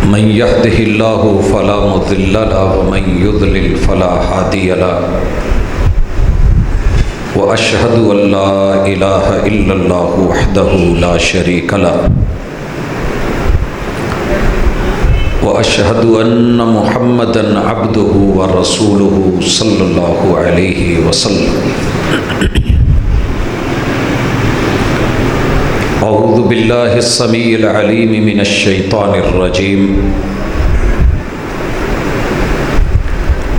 من يهده الله فلا مضل له ومن يضلل فلا هادي له وأشهد أن لا إله إلا الله وحده لا شريك له وأشهد أن محمدًا عبده ورسوله صلى الله عليه وسلم. أعوذ بالله السميع العليم من الشيطان الرجيم.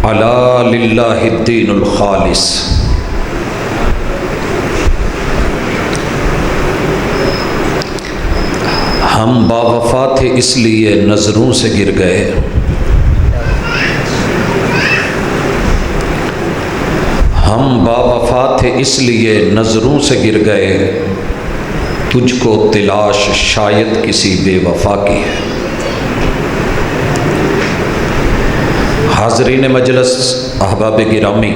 ألا لله الدين الخالص. ہم باوفا تھے اس لیے نظروں سے گر گئے، ہم باوفا تھے اس لیے نظروں سے گر گئے، تجھ کو تلاش شاید کسی بے وفا کی ہے۔ حاضرین مجلس، احباب گرامی،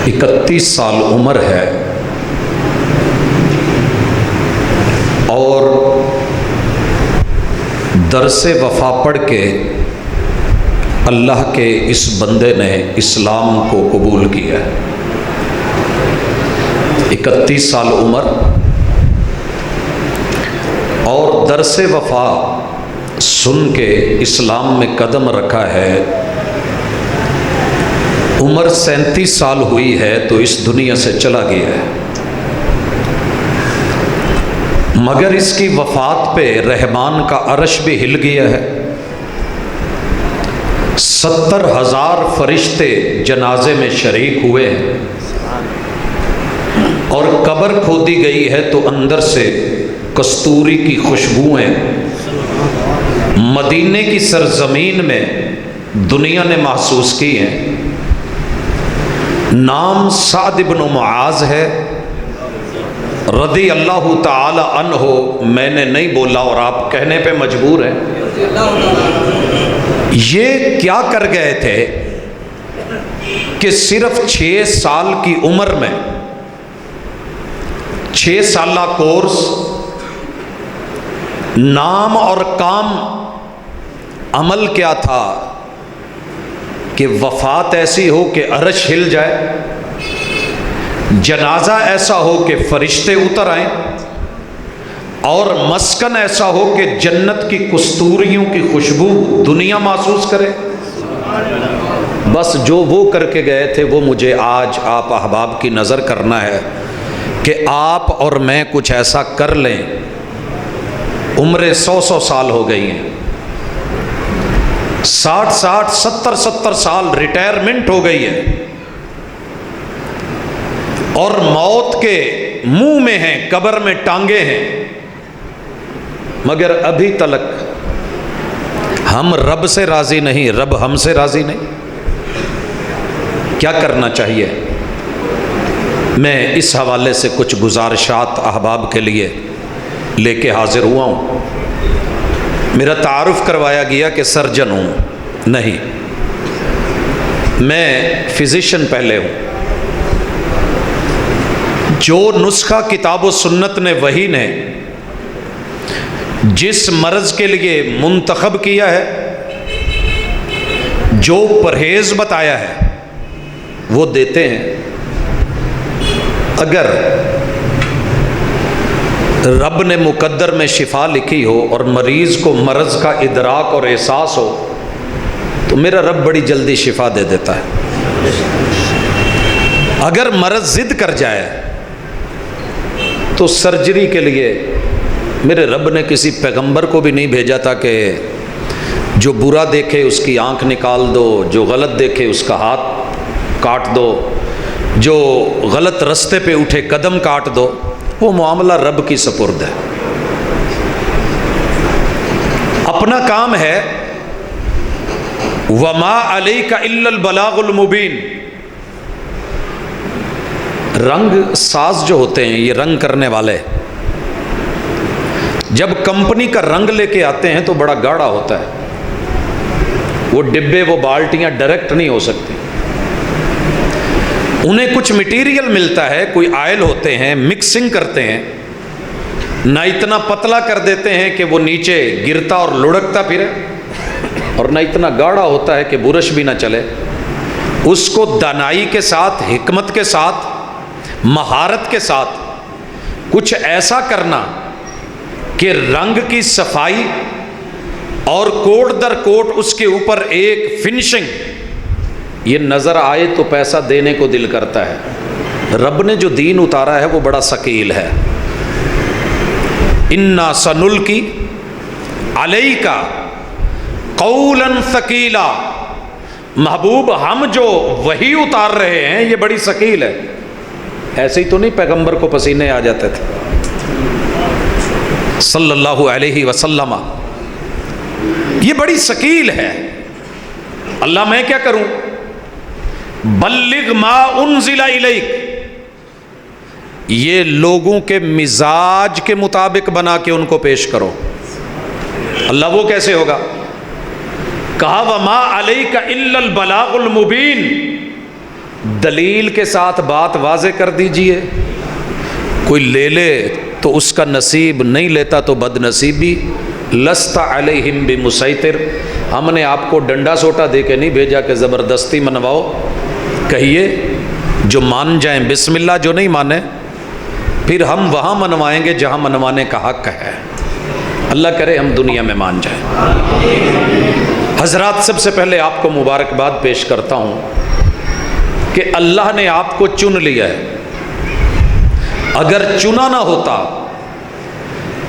31 سال عمر ہے اور درس وفا پڑھ کے اللہ کے اس بندے نے اسلام کو قبول کیا۔ 31 سال عمر اور درس وفا سن کے اسلام میں قدم رکھا ہے۔ عمر 37 سال ہوئی ہے تو اس دنیا سے چلا گیا ہے، مگر اس کی وفات پہ رحمان کا عرش بھی ہل گیا ہے۔ 70,000 فرشتے جنازے میں شریک ہوئے ہیں اور قبر کھودی گئی ہے تو اندر سے کستوری کی خوشبوئیں مدینے کی سرزمین میں دنیا نے محسوس کی ہیں۔ نام سعد بن معاذ ہے رضی اللہ تعالی عنہ، میں نے نہیں بولا اور آپ کہنے پہ مجبور ہیں۔ یہ کیا کر گئے تھے کہ صرف 6 سال کی عمر میں 6 سالہ کورس، نام اور کام عمل کیا تھا کہ وفات ایسی ہو کہ عرش ہل جائے، جنازہ ایسا ہو کہ فرشتے اتر آئیں، اور مسکن ایسا ہو کہ جنت کی کستوریوں کی خوشبو دنیا محسوس کرے۔ بس جو وہ کر کے گئے تھے وہ مجھے آج آپ احباب کی نظر کرنا ہے کہ آپ اور میں کچھ ایسا کر لیں۔ عمریں 100 سال ہو گئی ہیں، 60 70 سال ریٹائرمنٹ ہو گئی ہے، اور موت کے منہ میں ہیں، قبر میں ٹانگے ہیں، مگر ابھی تلک ہم رب سے راضی نہیں، رب ہم سے راضی نہیں۔ کیا کرنا چاہیے؟ میں اس حوالے سے کچھ گزارشات احباب کے لیے لے کے حاضر ہوا ہوں۔ میرا تعارف کروایا گیا کہ سرجن ہوں، نہیں، میں فزیشین پہلے ہوں۔ جو نسخہ کتاب و سنت نے وحی نے جس مرض کے لیے منتخب کیا ہے، جو پرہیز بتایا ہے وہ دیتے ہیں۔ اگر رب نے مقدر میں شفا لکھی ہو اور مریض کو مرض کا ادراک اور احساس ہو تو میرا رب بڑی جلدی شفا دے دیتا ہے۔ اگر مرض ضد کر جائے تو سرجری کے لیے میرے رب نے کسی پیغمبر کو بھی نہیں بھیجا تھا کہ جو برا دیکھے اس کی آنکھ نکال دو، جو غلط دیکھے اس کا ہاتھ کاٹ دو، جو غلط رستے پہ اٹھے قدم کاٹ دو۔ وہ معاملہ رب کی سپرد ہے۔ اپنا کام ہے وَمَا عَلَيْكَ إِلَّا الْبَلَاغُ الْمُبِينُ۔ رنگ ساز جو ہوتے ہیں، یہ رنگ کرنے والے، جب کمپنی کا رنگ لے کے آتے ہیں تو بڑا گاڑھا ہوتا ہے، وہ ڈبے وہ بالٹیاں ڈائریکٹ نہیں ہو سکتی، انہیں کچھ مٹیریل ملتا ہے، کوئی آئل ہوتے ہیں، مکسنگ کرتے ہیں، نہ اتنا پتلا کر دیتے ہیں کہ وہ نیچے گرتا اور لڑکتا پھرے، اور نہ اتنا گاڑھا ہوتا ہے کہ برش بھی نہ چلے۔ اس کو دانائی کے ساتھ، حکمت کے ساتھ، مہارت کے ساتھ کچھ ایسا کرنا کہ رنگ کی صفائی اور کوٹ در کوٹ اس کے اوپر ایک فنشنگ یہ نظر آئے تو پیسہ دینے کو دل کرتا ہے۔ رب نے جو دین اتارا ہے وہ بڑا ثقیل ہے۔ اِنَّا سَنُلْقِي عَلَيْكَ قَوْلًا ثَقِيلًا، محبوب ہم جو وحی اتار رہے ہیں یہ بڑی ثقیل ہے۔ ایسے ہی تو نہیں پیغمبر کو پسینے آ جاتے تھے صلی اللہ علیہ وسلم، یہ بڑی ثقیل ہے۔ اللہ میں کیا کروں؟ بلغ ما انزل الیک، یہ لوگوں کے مزاج کے مطابق بنا کے ان کو پیش کرو۔ اللہ وہ کیسے ہوگا؟ کہا وما علیک الا البلاغ المبین، دلیل کے ساتھ بات واضح کر دیجئے۔ کوئی لے لے تو اس کا نصیب، نہیں لیتا تو بد نصیبی۔ لست علیہم بمسیطر، ہم نے آپ کو ڈنڈا سوٹا دے کے نہیں بھیجا کہ زبردستی منواؤ۔ کہیے جو مان جائیں بسم اللہ، جو نہیں مانے پھر ہم وہاں منوائیں گے جہاں منوانے کا حق ہے۔ اللہ کرے ہم دنیا میں مان جائیں۔ حضرات، سب سے پہلے آپ کو مبارکباد پیش کرتا ہوں کہ اللہ نے آپ کو چن لیا ہے۔ اگر چنا نہ ہوتا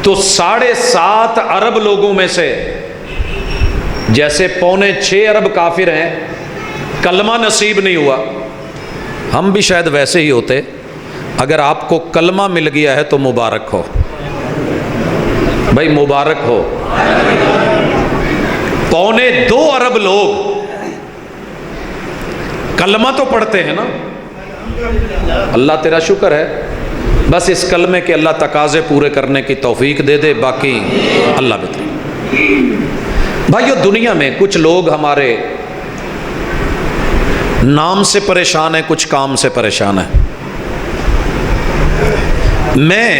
تو 7.5 ارب لوگوں میں سے جیسے 6.25 ارب کافر ہیں، کلمہ نصیب نہیں ہوا، ہم بھی شاید ویسے ہی ہوتے۔ اگر آپ کو کلمہ مل گیا ہے تو مبارک ہو بھائی، مبارک ہو۔ 2.25 ارب لوگ کلمہ تو پڑھتے ہیں نا، اللہ تیرا شکر ہے، بس اس کلمے کے اللہ تقاضے پورے کرنے کی توفیق دے دے، باقی اللہ بہتر۔ بھائیو، دنیا میں کچھ لوگ ہمارے نام سے پریشان ہیں، کچھ کام سے پریشان ہیں۔ میں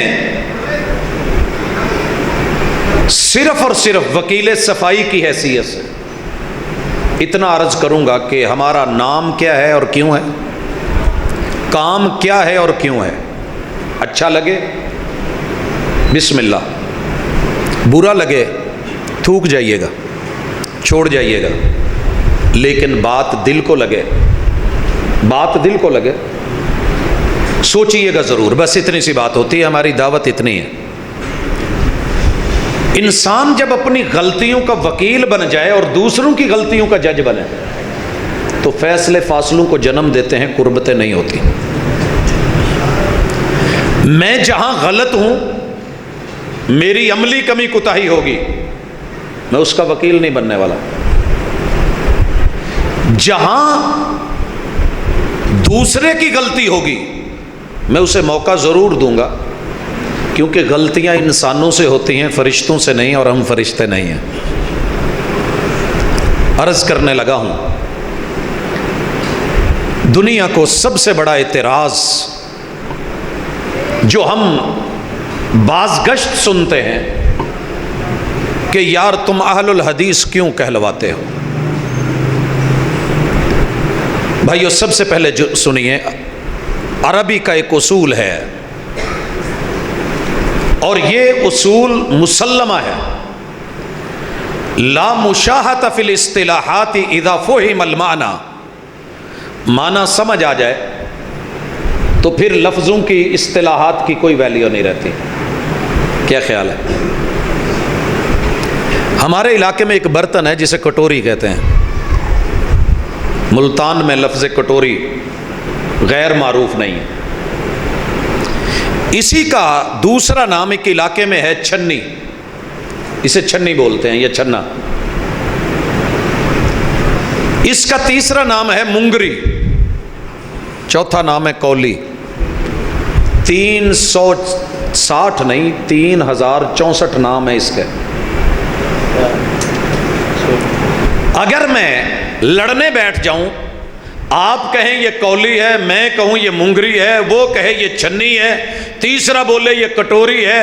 صرف اور صرف وکیل صفائی کی حیثیت سے اتنا عرض کروں گا کہ ہمارا نام کیا ہے اور کیوں ہے، کام کیا ہے اور کیوں ہے۔ اچھا لگے بسم اللہ، برا لگے تھوک جائیے گا، چھوڑ جائیے گا، لیکن بات دل کو لگے، بات دل کو لگے، سوچئے گا ضرور۔ بس اتنی سی بات ہوتی ہے، ہماری دعوت اتنی ہے۔ انسان جب اپنی غلطیوں کا وکیل بن جائے اور دوسروں کی غلطیوں کا جج بنے تو فیصلے فاصلوں کو جنم دیتے ہیں، قربتیں نہیں ہوتی۔ میں جہاں غلط ہوں، میری عملی کمی کوتاہی ہوگی، میں اس کا وکیل نہیں بننے والا۔ جہاں دوسرے کی غلطی ہوگی میں اسے موقع ضرور دوں گا، کیونکہ غلطیاں انسانوں سے ہوتی ہیں، فرشتوں سے نہیں، اور ہم فرشتے نہیں ہیں۔ عرض کرنے لگا ہوں، دنیا کو سب سے بڑا اعتراض جو ہم بعض گشت سنتے ہیں کہ یار تم اہل الحدیث کیوں کہلواتے ہو؟ بھائیو، سب سے پہلے جو سنیے، عربی کا ایک اصول ہے اور یہ اصول مسلمہ ہے، لا مشاہۃ فی الاصطلاحات اذا فہم المعنی، معنی سمجھ آ جائے تو پھر لفظوں کی، اصطلاحات کی کوئی ویلیو نہیں رہتی۔ کیا خیال ہے؟ ہمارے علاقے میں ایک برتن ہے جسے کٹوری کہتے ہیں، ملتان میں لفظ کٹوری غیر معروف نہیں ہے۔ اسی کا دوسرا نام ایک علاقے میں ہے چھنی، اسے چھنی بولتے ہیں، یہ چھنا۔ اس کا تیسرا نام ہے منگری، چوتھا نام ہے کولی۔ 360 نہیں، 3064 نام ہے اس کے۔ اگر میں لڑنے بیٹھ جاؤں، آپ کہیں یہ کولی ہے، میں کہوں یہ منگری ہے، وہ کہے یہ چھنی ہے، تیسرا بولے یہ کٹوری ہے،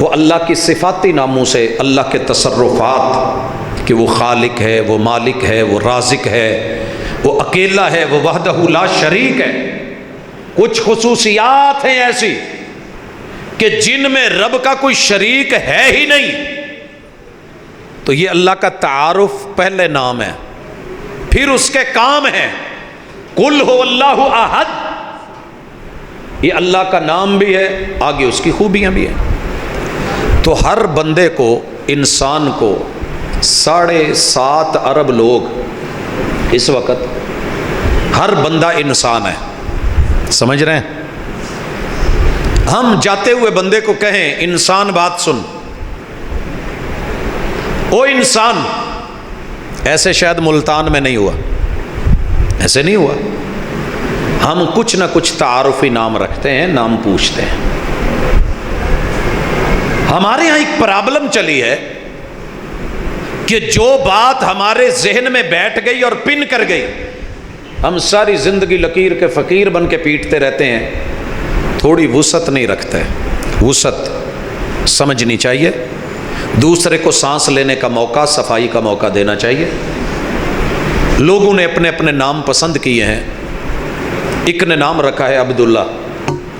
وہ اللہ کی صفاتی ناموں سے اللہ کے تصرفات کہ وہ خالق ہے، وہ مالک ہے، وہ رازق ہے، وہ اکیلا ہے، وہ وحدہ لا شریک ہے. کچھ خصوصیات ہیں ایسی کہ جن میں رب کا کوئی شریک ہے ہی نہیں. تو یہ اللہ کا تعارف پہلے نام ہے. پھر اس کے کام ہیں. قل هو اللہ احد، یہ اللہ کا نام بھی ہے، آگے اس کی خوبیاں بھی ہیں. تو ہر بندے کو، انسان کو 7.5 ارب لوگ اس وقت، ہر بندہ انسان ہے. سمجھ رہے ہیں؟ ہم جاتے ہوئے بندے کو کہیں انسان بات سن، او انسان، ایسے شاید ملتان میں نہیں ہوا، ایسے نہیں ہوا. ہم کچھ نہ کچھ تعارفی نام رکھتے ہیں، نام پوچھتے ہیں. ہمارے ہاں ایک پرابلم چلی ہے کہ جو بات ہمارے ذہن میں بیٹھ گئی اور پن کر گئی، ہم ساری زندگی لکیر کے فقیر بن کے پیٹتے رہتے ہیں. تھوڑی وسعت نہیں رکھتے. وسعت سمجھنی چاہیے. دوسرے کو سانس لینے کا موقع، صفائی کا موقع دینا چاہیے. لوگوں نے اپنے اپنے نام پسند کیے ہیں. ایک نے نام رکھا ہے عبداللہ،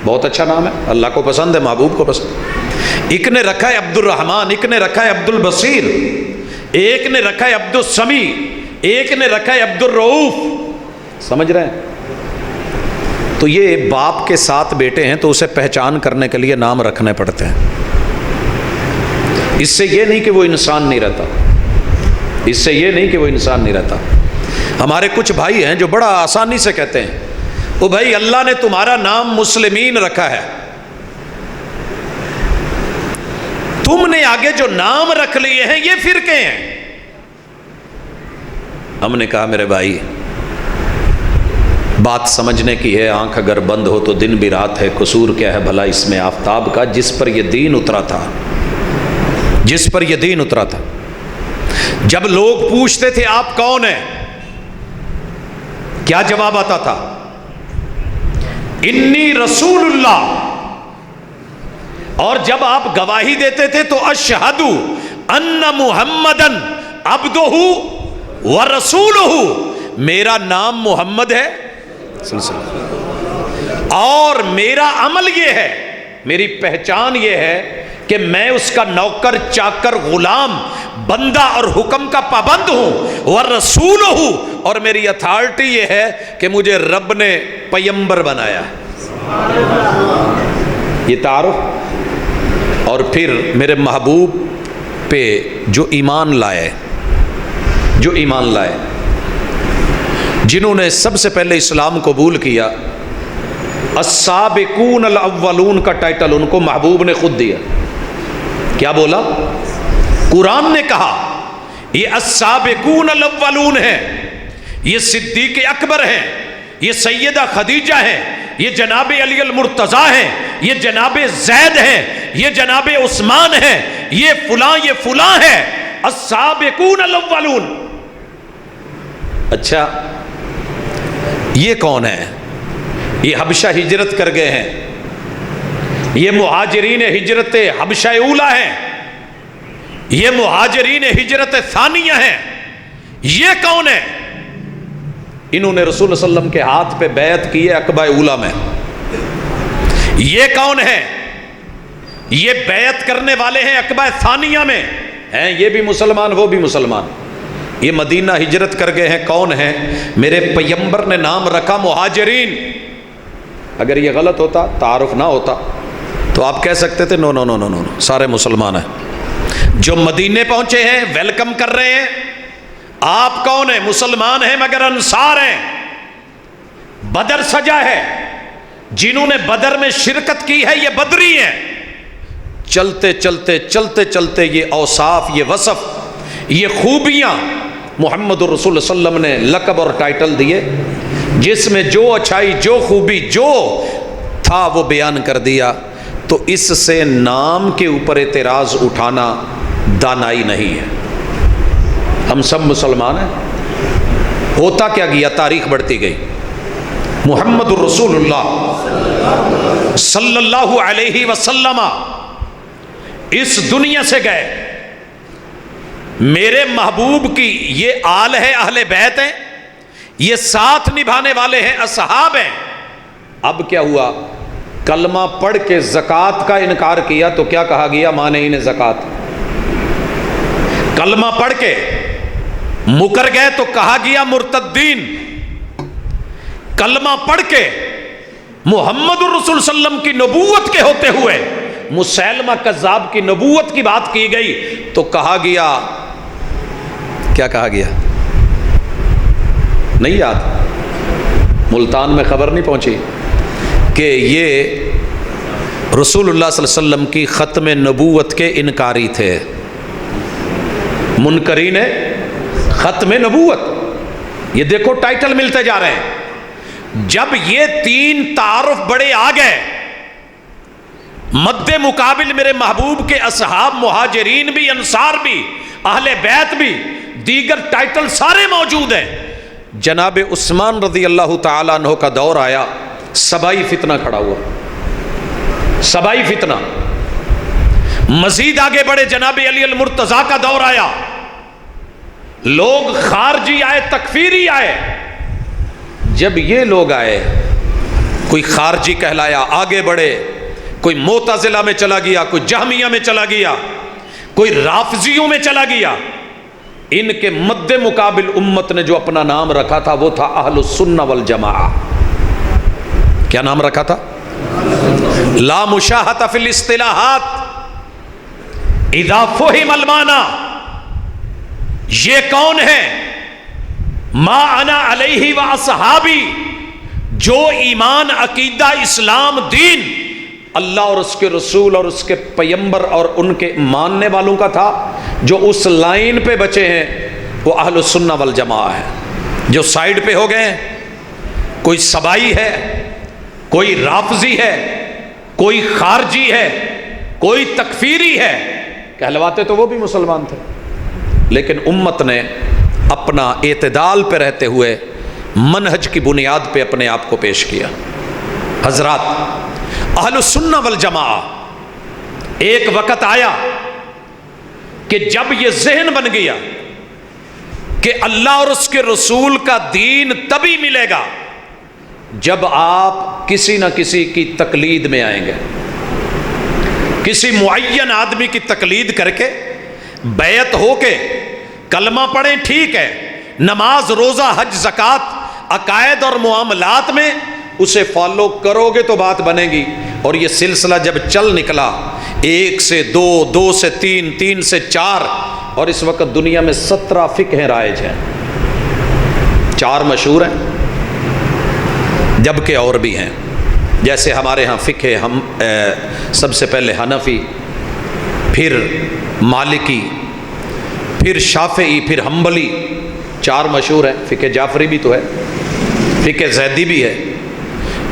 بہت اچھا نام ہے، اللہ کو پسند ہے، محبوب کو پسند. ایک نے رکھا ہے عبد الرحمن، ایک نے رکھا ہے عبد البصیر، ایک نے رکھا ہے عبد السمیع، ایک نے رکھا ہے عبد الرؤوف. سمجھ رہے ہیں؟ تو یہ باپ کے 7 بیٹے ہیں تو اسے پہچان کرنے کے لیے نام رکھنے پڑتے ہیں. اس سے یہ نہیں کہ وہ انسان نہیں رہتا، اس سے یہ نہیں کہ وہ انسان نہیں رہتا. ہمارے کچھ بھائی ہیں جو بڑا آسانی سے کہتے ہیں وہ بھائی اللہ نے تمہارا نام مسلمین رکھا ہے، تم نے آگے جو نام رکھ لیے ہیں یہ فرقے ہیں. ہم نے کہا میرے بھائی بات سمجھنے کی ہے. آنکھ اگر بند ہو تو دن بھی رات ہے. قصور کیا ہے بھلا اس میں آفتاب کا، جس پر یہ دین اترا تھا، جس پر یہ دین اترا تھا. جب لوگ پوچھتے تھے آپ کون ہیں، کیا جواب آتا تھا؟ انی رسول اللہ. اور جب آپ گواہی دیتے تھے تو اشہدو ان محمدن عبدہ ورسولہ، میرا نام محمد ہے اور میرا عمل یہ ہے، میری پہچان یہ ہے کہ میں اس کا نوکر، چاکر، غلام، بندہ اور حکم کا پابند ہوں. ورسول ہوں، اور میری اتھارٹی یہ ہے کہ مجھے رب نے پیمبر بنایا. یہ تعارف. اور پھر میرے محبوب پہ جو ایمان لائے، جو ایمان لائے، جنہوں نے سب سے پہلے اسلام قبول کیا، السابقون الاولون کا ٹائٹل ان کو محبوب نے خود دیا. کیا بولا؟ قرآن نے کہا یہ السابقون الاولون ہیں، یہ صدیق اکبر ہیں، یہ سیدہ خدیجہ ہیں، یہ جناب علی المرتضیٰ ہیں، یہ جناب زید ہیں، یہ جناب عثمان ہیں، یہ فلاں ہیں. السابقون الاولون. اچھا یہ کون ہے؟ یہ حبشہ ہجرت کر گئے ہیں، یہ مہاجرین ہجرت حبشہ اولا ہیں، یہ مہاجرین ہجرت ثانیہ ہیں. یہ کون ہے؟ انہوں نے رسول صلی اللہ علیہ وسلم کے ہاتھ پہ بیعت کی ہے عقبہ اولا میں. یہ کون ہے؟ یہ بیعت کرنے والے ہیں عقبہ ثانیہ میں ہیں. یہ بھی مسلمان، وہ بھی مسلمان. یہ مدینہ ہجرت کر گئے ہیں. کون ہیں؟ میرے پیمبر نے نام رکھا مہاجرین. اگر یہ غلط ہوتا، تعارف نہ ہوتا، تو آپ کہہ سکتے تھے نو نو نو نو نو سارے مسلمان ہیں. جو مدینے پہنچے ہیں ویلکم کر رہے ہیں. آپ کون ہیں؟ مسلمان ہیں مگر انصار ہیں. بدر سجا ہے، جنہوں نے بدر میں شرکت کی ہے یہ بدری ہیں. چلتے چلتے چلتے چلتے یہ اوصاف، یہ وصف، یہ خوبیاں محمد الرسول صلی اللہ علیہ وسلم نے لقب اور ٹائٹل دیے، جس میں جو اچھائی، جو خوبی، جو تھا وہ بیان کر دیا. تو اس سے نام کے اوپر اعتراض اٹھانا دانائی نہیں ہے. ہم سب مسلمان ہیں. ہوتا کیا گیا؟ تاریخ بڑھتی گئی. محمد الرسول اللہ صلی اللہ علیہ وسلم اس دنیا سے گئے، میرے محبوب کی یہ آل ہے، اہل بیت ہیں، یہ ساتھ نبھانے والے ہیں، اصحاب ہیں۔ اب کیا ہوا؟ کلمہ پڑھ کے زکوٰۃ کا انکار کیا تو کیا کہا گیا؟ مانعین زکوٰۃ۔ کلمہ پڑھ کے مکر گئے تو کہا گیا مرتدین۔ کلمہ پڑھ کے محمد الرسول صلی اللہ علیہ وسلم کی نبوت کے ہوتے ہوئے مسیلمہ کذاب کی نبوت کی بات کی گئی تو کہا گیا، کیا کہا گیا؟ نہیں یاد؟ ملتان میں خبر نہیں پہنچی کہ یہ رسول اللہ صلی اللہ علیہ وسلم کی ختم نبوت کے انکاری تھے، منکرین ختم نبوت۔ یہ دیکھو ٹائٹل ملتے جا رہے ہیں۔ جب یہ تین تعارف بڑے آ گئے، مد مقابل میرے محبوب کے اصحاب، مہاجرین بھی، انصار بھی، اہل بیت بھی، دیگر ٹائٹل سارے موجود ہیں۔ جناب عثمان رضی اللہ تعالیٰ عنہ کا دور آیا، سبائی فتنہ کھڑا ہوا، سبائی فتنہ۔ مزید آگے بڑھے، جناب علی المرتضیٰ کا دور آیا، لوگ خارجی آئے، تکفیری آئے۔ جب یہ لوگ آئے، کوئی خارجی کہلایا، آگے بڑھے، کوئی معتزلہ میں چلا گیا، کوئی جہمیہ میں چلا گیا، کوئی رافضیوں میں چلا گیا۔ ان کے مد مقابل امت نے جو اپنا نام رکھا تھا وہ تھا اہل السنہ والجماعہ۔ کیا نام رکھا تھا؟ لا مشاہۃ فی الاصطلاحات اذا فہم المعنی۔ یہ کون ہے؟ ما انا علیہ و اصحابی، جو ایمان، عقیدہ، اسلام، دین اللہ اور اس کے رسول اور اس کے پیغمبر اور ان کے ماننے والوں کا تھا، جو اس لائن پہ بچے ہیں وہ اہل السنہ والجماعہ ہے۔ جو سائیڈ پہ ہو گئے، کوئی سبائی ہے، کوئی رافضی ہے، کوئی خارجی ہے، کوئی تکفیری ہے، کہلواتے تو وہ بھی مسلمان تھے، لیکن امت نے اپنا اعتدال پہ رہتے ہوئے منہج کی بنیاد پہ اپنے آپ کو پیش کیا۔ حضرات، اہل السنہ والجماعہ، ایک وقت آیا کہ جب یہ ذہن بن گیا کہ اللہ اور اس کے رسول کا دین تبھی ملے گا جب آپ کسی نہ کسی کی تقلید میں آئیں گے، کسی معین آدمی کی تقلید کر کے، بیعت ہو کے، کلمہ پڑھیں ٹھیک ہے، نماز، روزہ، حج، زکوٰۃ، عقائد اور معاملات میں اسے فالو کرو گے تو بات بنے گی۔ اور یہ سلسلہ جب چل نکلا، 1 سے 2، 2 سے 3، 3 سے 4، اور اس وقت دنیا میں 17 فقہیں رائج ہیں، 4 مشہور ہیں جبکہ اور بھی ہیں۔ جیسے ہمارے ہاں فقہ ہم سب سے پہلے حنفی، پھر مالکی، پھر شافعی، پھر حنبلی، 4 مشہور ہیں۔ فقہ جعفری بھی تو ہے، فقہ زیدی بھی ہے۔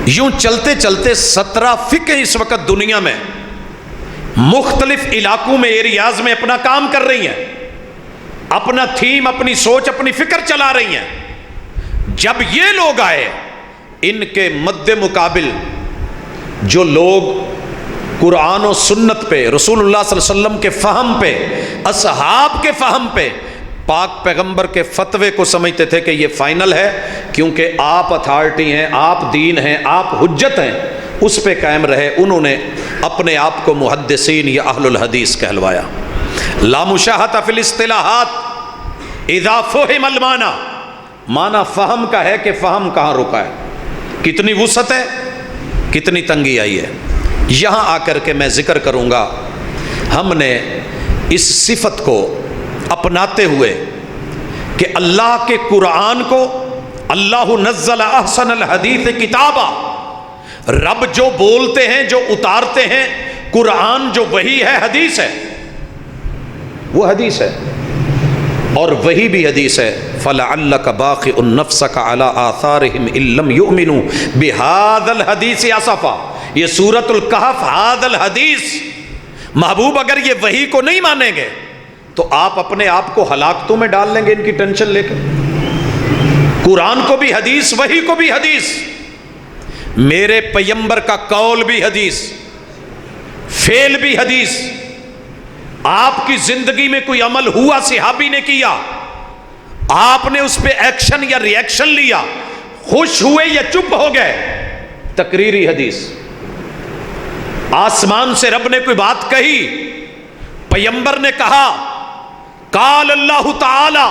یوں چلتے چلتے 17 فقہ اس وقت دنیا میں مختلف علاقوں میں، ایریاز میں اپنا کام کر رہی ہیں، اپنا تھیم، اپنی سوچ، اپنی فکر چلا رہی ہیں۔ جب یہ لوگ آئے، ان کے مد مقابل جو لوگ قرآن و سنت پہ، رسول اللہ صلی اللہ علیہ وسلم کے فہم پہ، اصحاب کے فہم پہ، پاک پیغمبر کے فتوے کو سمجھتے تھے کہ یہ فائنل ہے، کیونکہ آپ اتھارٹی ہیں، آپ دین ہیں، آپ حجت ہیں، اس پہ قائم رہے۔ انہوں نے اپنے آپ کو محدثین یا اہل الحدیث کہلوایا۔ لا مشاہۃ فی الاصطلاحات اذا فہم المعنی، معنی فہم کا ہے کہ فہم کہاں رکا ہے، کتنی وسعت ہے، کتنی تنگی آئی ہے۔ یہاں آ کر کے میں ذکر کروں گا، ہم نے اس صفت کو اپناتے ہوئے کہ اللہ کے قرآن کو، اللہ نزل احسن الحدیث کتابا، رب جو بولتے ہیں، جو اتارتے ہیں، قرآن جو وحی ہے، حدیث ہے، وہ حدیث ہے، اور وہی بھی حدیث ہے۔ فَلَعَلَّكَ بَاخِعٌ نَفْسَكَ عَلَىٰ آثَارِهِمْ إِن لَّمْ يُؤْمِنُوا بِهَٰذَا الْحَدِيثِ آسَفًا۔ یہ سورۃ الکہف، ھذا الحدیث، محبوب اگر یہ وحی کو نہیں مانیں گے تو آپ اپنے آپ کو ہلاکتوں میں ڈال لیں گے ان کی ٹینشن لے کے۔ قرآن کو بھی حدیث، وحی کو بھی حدیث، میرے پیغمبر کا قول بھی حدیث، فعل بھی حدیث، آپ کی زندگی میں کوئی عمل ہوا، صحابی نے کیا، آپ نے اس پہ ایکشن یا ری ایکشن لیا، خوش ہوئے یا چپ ہو گئے، تقریری حدیث۔ آسمان سے رب نے کوئی بات کہی، پیغمبر نے کہا، قال اللہ تعالی،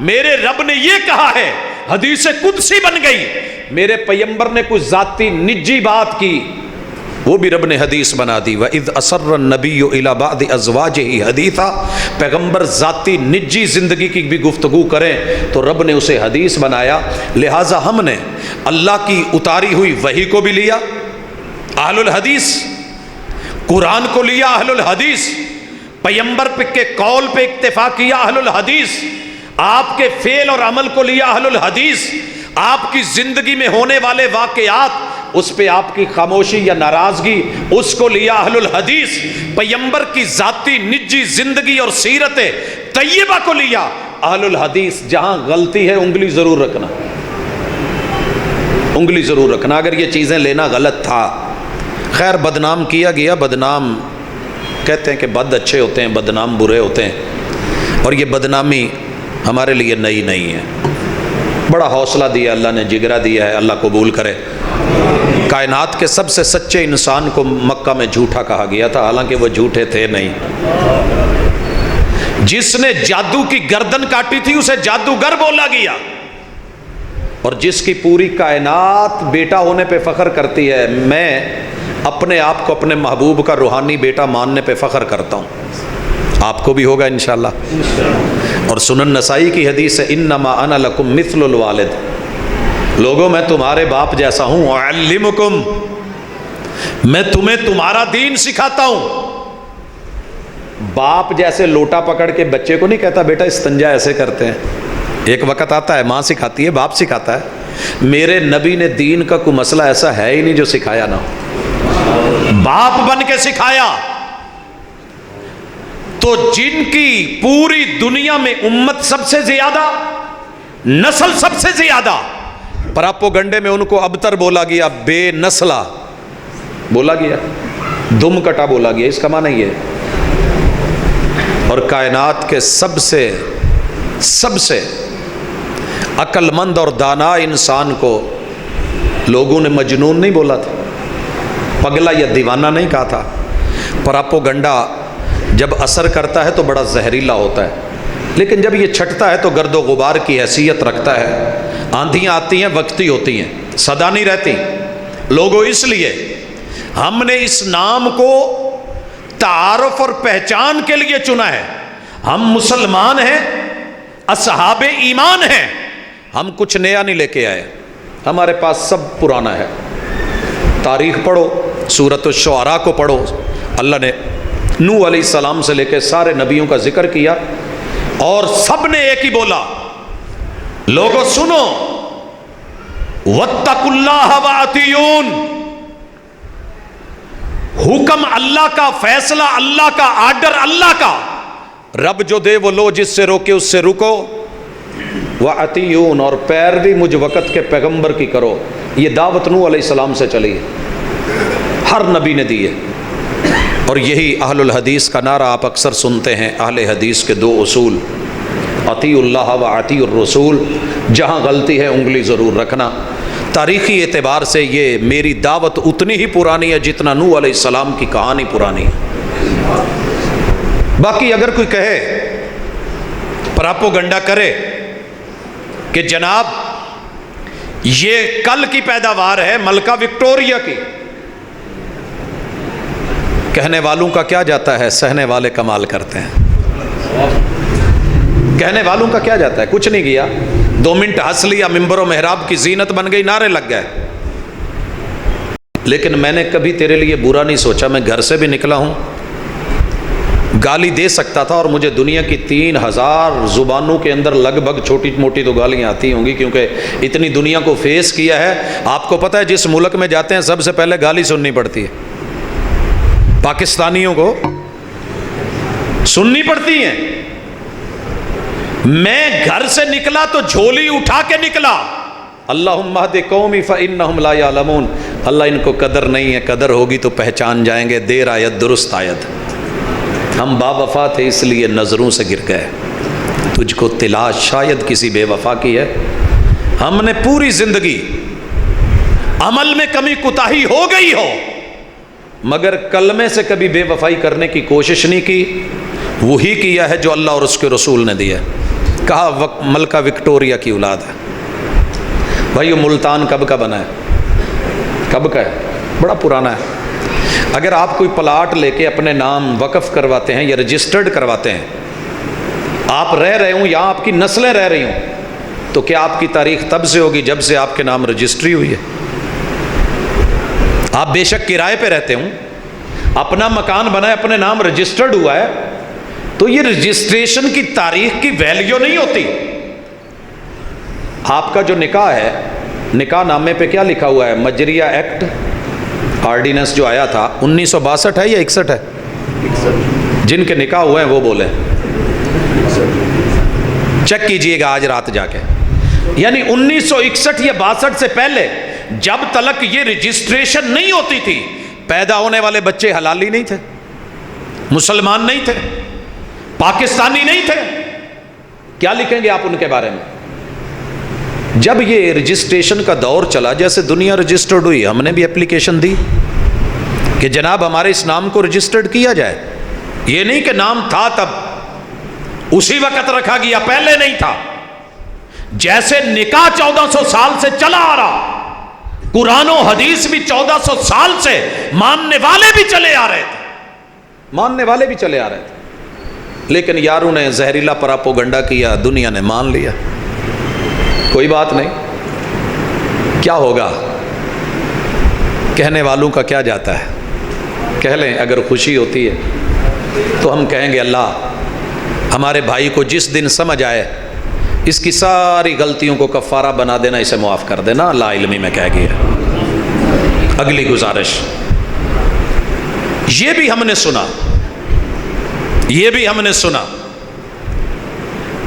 میرے رب نے یہ کہا ہے، حدیث قدسی بن گئی۔ میرے پیغمبر نے کوئی ذاتی نجی بات کی، وہ بھی رب نے حدیث بنا دی۔ وَإِذْ أَسَرَّ النَّبِيُّ إِلَى بَعْضِ أَزْوَاجِهِ حَدِيثًا، پیغمبر ذاتی نجی زندگی کی بھی گفتگو کریں تو رب نے اسے حدیث بنایا۔ لہٰذا ہم نے اللہ کی اتاری ہوئی وحی کو بھی لیا، اہل الحدیث، قرآن کو لیا اہل الحدیث، پیغمبر کے قول پہ اکتفا کیا اہل الحدیث، آپ کے فعل اور عمل کو لیا اہل الحدیث، آپ کی زندگی میں ہونے والے واقعات، اس پہ آپ کی خاموشی یا ناراضگی، اس کو لیا اہل الحدیث، پیغمبر کی ذاتی نجی زندگی اور سیرت طیبہ کو لیا اہل الحدیث۔ جہاں غلطی ہے انگلی ضرور رکھنا، انگلی ضرور رکھنا اگر یہ چیزیں لینا غلط تھا۔ خیر بدنام کیا گیا، بدنام کہتے ہیں کہ بد اچھے ہوتے ہیں، بدنام برے ہوتے ہیں، اور یہ بدنامی ہمارے لیے نئی نہیں ہے۔ بڑا حوصلہ دیا اللہ نے، جگرا دیا ہے، اللہ قبول کرے۔ کائنات کے سب سے سچے انسان کو مکہ میں جھوٹا کہا گیا تھا، حالانکہ وہ جھوٹے تھے نہیں۔ جس نے جادو کی گردن کاٹی تھی اسے جادوگر بولا گیا، اور جس کی پوری کائنات بیٹا ہونے پہ فخر کرتی ہے، میں اپنے آپ کو اپنے محبوب کا روحانی بیٹا ماننے پہ فخر کرتا ہوں، آپ کو بھی ہوگا انشاءاللہ۔ اور سنن نسائی کی حدیث ہے، انما انا لکم مثل الوالد، لوگوں میں تمہارے باپ جیسا ہوں، اعلمکم، میں تمہیں تمہارا دین سکھاتا ہوں۔ باپ جیسے لوٹا پکڑ کے بچے کو نہیں کہتا بیٹا استنجا ایسے کرتے ہیں، ایک وقت آتا ہے ماں سکھاتی ہے، باپ سکھاتا ہے۔ میرے نبی نے دین کا کوئی مسئلہ ایسا ہے ہی نہیں جو سکھایا نہ ہو، باپ بن کے سکھایا۔ تو جن کی پوری دنیا میں امت سب سے زیادہ، نسل سب سے زیادہ، پراپوگنڈے میں ان کو ابتر بولا گیا، بے نسلہ بولا گیا، دم کٹا بولا گیا، اس کا معنی یہ ہے۔ اور کائنات کے سب سے عقل مند اور دانا انسان کو لوگوں نے مجنون نہیں بولا تھا، پگلا یا دیوانہ نہیں کہا تھا۔ پراپوگنڈا جب اثر کرتا ہے تو بڑا زہریلا ہوتا ہے، لیکن جب یہ چھٹتا ہے تو گرد و غبار کی حیثیت رکھتا ہے۔ آندھیاں آتی ہیں، وقتی ہوتی ہیں، سدا نہیں رہتی۔ لوگوں اس لیے ہم نے اس نام کو تعارف اور پہچان کے لیے چنا ہے۔ ہم مسلمان ہیں، اصحاب ایمان ہیں، ہم کچھ نیا نہیں لے کے آئے، ہمارے پاس سب پرانا ہے۔ تاریخ پڑھو، سورۃ الشعراء کو پڑھو، اللہ نے نوح علیہ السلام سے لے کے سارے نبیوں کا ذکر کیا، اور سب نے ایک ہی بولا، لوگوں سنو، واتقوا اللہ وأطیعون، حکم اللہ کا، فیصلہ اللہ کا، آرڈر اللہ کا، رب جو دے وہ لو، جس سے روکے اس سے رکو، وأطیعون، اور پیروی مجھ وقت کے پیغمبر کی کرو۔ یہ دعوت نوح علیہ السلام سے چلی ہے، ہر نبی نے دی ہے، اور یہی اہل الحدیث کا نعرہ آپ اکثر سنتے ہیں۔ اہل حدیث کے دو اصول، اطیعوا اللہ و اطیعوا الرسول، جہاں غلطی ہے انگلی ضرور رکھنا۔ تاریخی اعتبار سے یہ میری دعوت اتنی ہی پرانی ہے جتنا نوح علیہ السلام کی کہانی پرانی ہے۔ باقی اگر کوئی کہے، پراپوگنڈا کرے کہ جناب یہ کل کی پیداوار ہے ملکہ وکٹوریہ کی، کہنے والوں کا کیا جاتا ہے، سہنے والے کمال کرتے ہیں۔ کہنے والوں کا کیا جاتا ہے، کچھ نہیں کیا، 2 منٹ ہنس لیا، ممبر و محراب کی زینت بن گئی، نعرے لگ گئے۔ لیکن میں نے کبھی تیرے لیے برا نہیں سوچا، میں گھر سے بھی نکلا ہوں، گالی دے سکتا تھا، اور مجھے دنیا کی 3000 زبانوں کے اندر لگ بھگ چھوٹی موٹی تو گالیاں آتی ہوں گی، کیونکہ اتنی دنیا کو فیس کیا ہے۔ آپ کو پتہ ہے جس ملک میں جاتے ہیں سب سے پہلے گالی سننی پڑتی ہے، پاکستانیوں کو سننی پڑتی ہیں۔ میں گھر سے نکلا تو جھولی اٹھا کے نکلا، اللہم اہد قومی فانہم لا یعلمون، اللہ ان کو قدر نہیں ہے، قدر ہوگی تو پہچان جائیں گے، دیر آیت درست آیت۔ ہم با وفا تھے اس لیے نظروں سے گر گئے، تجھ کو تلاش شاید کسی بے وفا کی ہے۔ ہم نے پوری زندگی عمل میں کمی کوتاہی ہو گئی ہو، مگر کلمے سے کبھی بے وفائی کرنے کی کوشش نہیں کی۔ وہی کیا ہے جو اللہ اور اس کے رسول نے دیا۔ کہا ملکہ وکٹوریا کی اولاد ہے۔ بھائی ملتان کب کا بنا ہے؟ کب کا ہے؟ بڑا پرانا ہے۔ اگر آپ کوئی پلاٹ لے کے اپنے نام وقف کرواتے ہیں یا رجسٹرڈ کرواتے ہیں، آپ رہ رہے ہوں یا آپ کی نسلیں رہ رہی ہوں، تو کیا آپ کی تاریخ تب سے ہوگی جب سے آپ کے نام رجسٹری ہوئی ہے؟ آپ بے شک کرائے پہ رہتے ہوں، اپنا مکان بنا ہے، اپنے نام رجسٹرڈ ہوا ہے، تو یہ رجسٹریشن کی تاریخ کی ویلیو نہیں ہوتی۔ آپ کا جو نکاح ہے، نکاح نامے پہ کیا لکھا ہوا ہے؟ مجریہ ایکٹ آرڈیننس جو آیا تھا 1962 ہے یا 61 ہے؟ جن کے نکاح ہوئے ہیں وہ بولیں، چیک کیجئے گا آج رات جا کے۔ یعنی 1961 یا 62 سے پہلے جب تلک یہ رجسٹریشن نہیں ہوتی تھی، پیدا ہونے والے بچے حلالی نہیں تھے، مسلمان نہیں تھے، پاکستانی نہیں تھے۔ کیا لکھیں گے آپ ان کے بارے میں؟ جب یہ رجسٹریشن کا دور چلا، جیسے دنیا رجسٹرڈ ہوئی، ہم نے بھی اپلیکیشن دی کہ جناب ہمارے اس نام کو رجسٹرڈ کیا جائے۔ یہ نہیں کہ نام تھا تب اسی وقت رکھا گیا، پہلے نہیں تھا۔ جیسے نکاح 1400 سال سے چلا آ رہا، قرآن و حدیث بھی 1400 سال سے ماننے والے بھی چلے آ رہے تھے، ماننے والے بھی چلے آ رہے تھے، لیکن یاروں نے زہریلا پراپوگنڈا کیا، دنیا نے مان لیا۔ کوئی بات نہیں، کیا ہوگا؟ کہنے والوں کا کیا جاتا ہے؟ کہہ لیں، اگر خوشی ہوتی ہے تو ہم کہیں گے اللہ ہمارے بھائی کو جس دن سمجھ آئے اس کی ساری غلطیوں کو کفارہ بنا دینا، اسے معاف کر دینا، لا علمی میں کہہ گیا۔ اگلی گزارش، یہ بھی ہم نے سنا، یہ بھی ہم نے سنا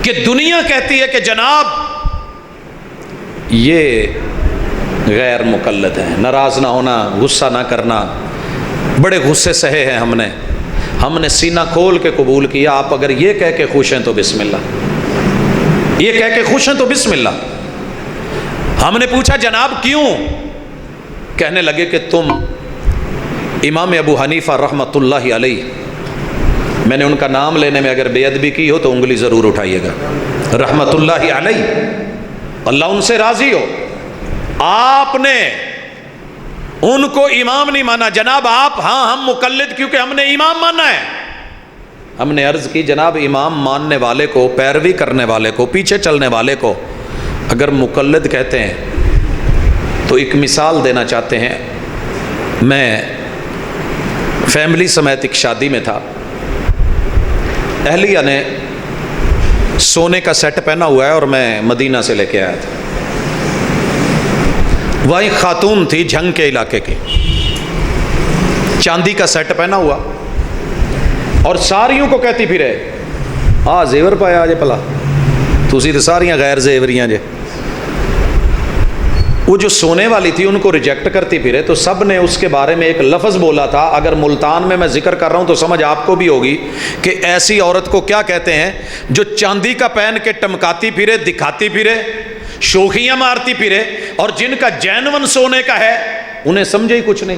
کہ دنیا کہتی ہے کہ جناب یہ غیر مقلد ہیں، ناراض نہ ہونا، غصہ نہ کرنا، بڑے غصے سہے ہیں ہم نے سینہ کھول کے قبول کیا۔ آپ اگر یہ کہہ کے خوش ہیں تو بسم اللہ، یہ کہہ کے خوش ہیں تو بسم اللہ۔ ہم نے پوچھا جناب کیوں؟ کہنے لگے کہ تم امام ابو حنیفہ رحمۃ اللہ علیہ، میں نے ان کا نام لینے میں اگر بے ادبی کی ہو تو انگلی ضرور اٹھائیے گا، رحمۃ اللہ علیہ، اللہ ان سے راضی ہو، آپ نے ان کو امام نہیں مانا جناب آپ، ہاں ہم مقلد کیونکہ ہم نے امام مانا ہے۔ ہم نے عرض کی جناب امام ماننے والے کو، پیروی کرنے والے کو، پیچھے چلنے والے کو اگر مقلد کہتے ہیں تو ایک مثال دینا چاہتے ہیں۔ میں فیملی سمیت ایک شادی میں تھا، اہلیہ نے سونے کا سیٹ پہنا ہوا ہے اور میں مدینہ سے لے کے آیا تھا۔ وہیں خاتون تھی جھنگ کے علاقے کی، چاندی کا سیٹ پہنا ہوا اور ساریوں کو کہتی پھرے زیور پایا جے پلا، تسی تو ساریاں غیر زیوریاں جے۔ وہ جو سونے والی تھی ان کو ریجیکٹ کرتی پھرے، تو سب نے اس کے بارے میں ایک لفظ بولا تھا، اگر ملتان میں ذکر کر رہا ہوں تو سمجھ آپ کو بھی ہوگی کہ ایسی عورت کو کیا کہتے ہیں جو چاندی کا پہن کے ٹمکاتی پھرے، دکھاتی پھرے، شوخیاں مارتی پھرے، اور جن کا جینون سونے کا ہے انہیں سمجھے ہی کچھ نہیں۔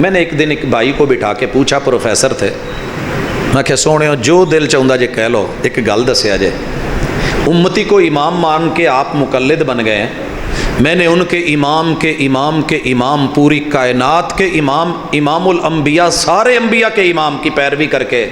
میں نے ایک دن ایک بھائی کو بٹھا کے پوچھا، پروفیسر تھے، میں کہ سونے جو دل چاہتا جے کہہ لو، ایک گل دسیا جے، امتی کو امام مان کے آپ مقلد بن گئے ہیں، میں نے ان کے امام کے امام کے امام، پوری کائنات کے امام، امام الانبیاء، سارے انبیاء کے امام کی پیروی کر کے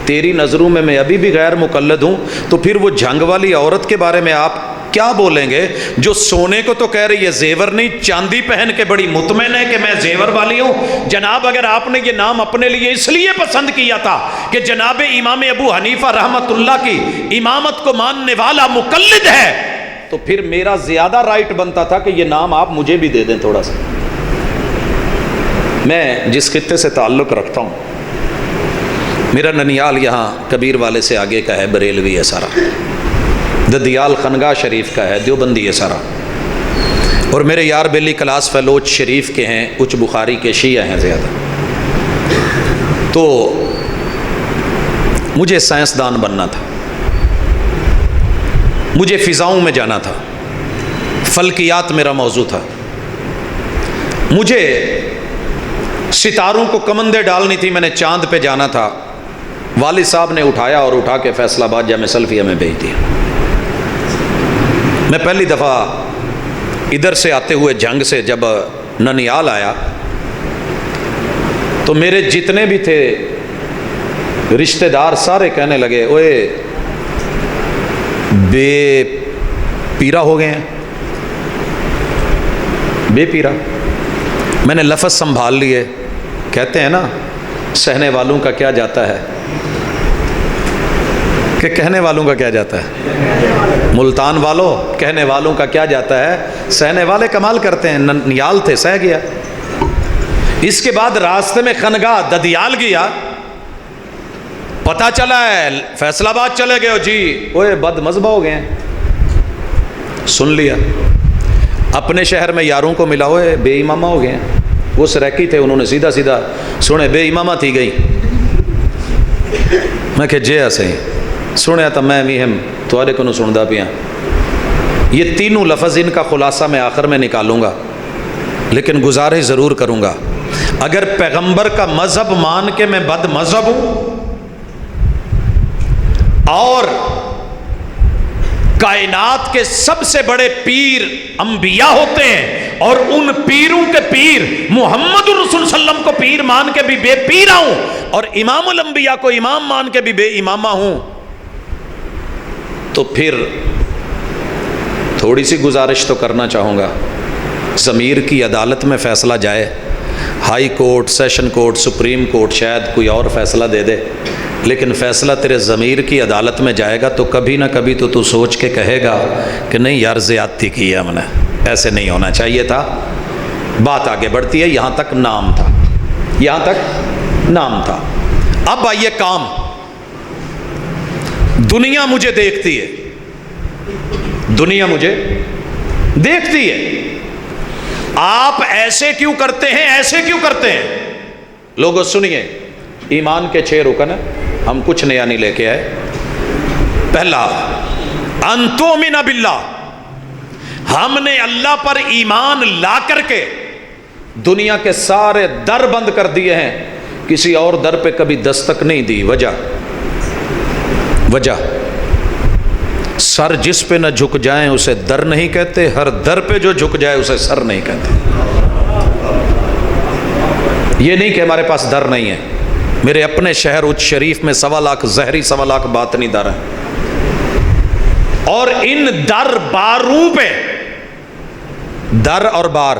تیری نظروں میں ابھی بھی غیر مقلد ہوں، تو پھر وہ جھنگ والی عورت کے بارے میں آپ کیا بولیں گے جو سونے کو تو کہہ رہی ہے زیور نہیں، چاندی پہن کے بڑی مطمئن ہے کہ میں زیور والی ہوں؟ جناب اگر آپ نے یہ نام اپنے لیے اس لیے پسند کیا تھا کہ جناب امام ابو حنیفہ رحمۃ اللہ کی امامت کو ماننے والا مقلد ہے، تو پھر میرا زیادہ رائٹ بنتا تھا کہ یہ نام آپ مجھے بھی دے دیں تھوڑا سا۔ میں جس خطے سے تعلق رکھتا ہوں، میرا ننیال یہاں کبیر والے سے آگے کا ہے، بریلوی ہے سارا، ددیال خنگاہ شریف کا ہے، دیوبندی ہے سارا، اور میرے یار بیلی کلاس فیلوچ شریف کے ہیں، کچھ بخاری کے شیعہ ہیں زیادہ۔ تو مجھے سائنسدان بننا تھا، مجھے فضاؤں میں جانا تھا، فلکیات میرا موضوع تھا، مجھے ستاروں کو کمندیں ڈالنی تھی، میں نے چاند پہ جانا تھا۔ والد صاحب نے اٹھایا اور اٹھا کے فیصل آباد جامعہ سلفیہ میں بھیج دیا۔ میں پہلی دفعہ ادھر سے آتے ہوئے جنگ سے جب ننیال آیا تو میرے جتنے بھی تھے رشتہ دار سارے کہنے لگے اوئے بے پیرا ہو گئے ہیں، بے پیرا۔ میں نے لفظ سنبھال لیے، کہتے ہیں نا سہنے والوں کا کیا جاتا ہے کہ کہنے والوں کا کیا جاتا ہے، ملتان والوں کہنے والوں کا کیا جاتا ہے، سہنے والے کمال کرتے ہیں۔ ننیال تھے، سہ گیا۔ اس کے بعد راستے میں خنگاہ ددیال گیا، پتہ چلا ہے فیصل آباد چلے گئے ہو جی، اوے بد مذہب ہو گئے ہیں، سن لیا۔ اپنے شہر میں یاروں کو ملا، ہوئے بے امامہ ہو گئے ہیں، وہ سریکی تھے، انہوں نے سیدھا سیدھا سنے بے امامہ تھی گئی۔ میں کہ جے ایسے ہی سنیا تو میں بھی ہم تھوڑے کو سندا پیا۔ یہ تینوں لفظ ان کا خلاصہ میں آخر میں نکالوں گا، لیکن گزارش ضرور کروں گا، اگر پیغمبر کا مذہب مان کے میں بد مذہب ہوں اور کائنات کے سب سے بڑے پیر انبیاء ہوتے ہیں اور ان پیروں کے پیر محمد رسول صلی اللہ علیہ وسلم کو پیر مان کے بھی بے پیرا ہوں اور امام الانبیاء کو امام مان کے بھی بے امامہ ہوں، تو پھر تھوڑی سی گزارش تو کرنا چاہوں گا، ضمیر کی عدالت میں فیصلہ جائے، high court, session court, supreme court, شاید کوئی اور فیصلہ دے دے، لیکن فیصلہ تیرے ضمیر کی عدالت میں جائے گا تو کبھی نہ کبھی تو سوچ کے کہے گا کہ نہیں یار زیادتی کی ہے ہم نے، ایسے نہیں ہونا چاہیے تھا۔ بات آگے بڑھتی ہے، یہاں تک نام تھا، یہاں تک نام تھا۔ اب آئیے کام۔ دنیا مجھے دیکھتی ہے، دنیا مجھے دیکھتی ہے، آپ ایسے کیوں کرتے ہیں، ایسے کیوں کرتے ہیں؟ لوگوں سنیے، ایمان کے 6 رکن ہیں، ہم کچھ نیا نہیں لے کے آئے۔ پہلا ان تؤمن باللہ، ہم نے اللہ پر ایمان لا کر کے دنیا کے سارے در بند کر دیے ہیں، کسی اور در پہ کبھی دستک نہیں دی۔ وجہ سر جس پہ نہ جھک جائیں اسے در نہیں کہتے، ہر در پہ جو جھک جائے اسے سر نہیں کہتے۔ یہ نہیں کہ ہمارے پاس در نہیں ہے، میرے اپنے شہر اچ شریف میں 1.25 لاکھ زہری 1.25 لاکھ باطنی در ہیں، اور ان در باروں پہ، در اور بار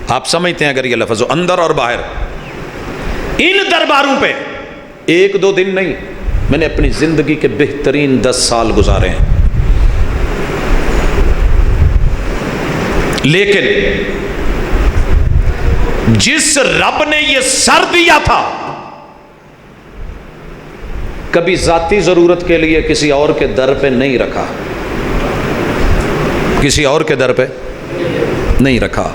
آپ سمجھتے ہیں اگر یہ لفظ ہو، اندر اور باہر، ان درباروں پہ 1-2 دن نہیں، میں نے اپنی زندگی کے بہترین 10 سال گزارے ہیں۔ لیکن جس رب نے یہ سر دیا تھا، کبھی ذاتی ضرورت کے لیے کسی اور کے در پہ نہیں رکھا، کسی اور کے در پہ نہیں رکھا۔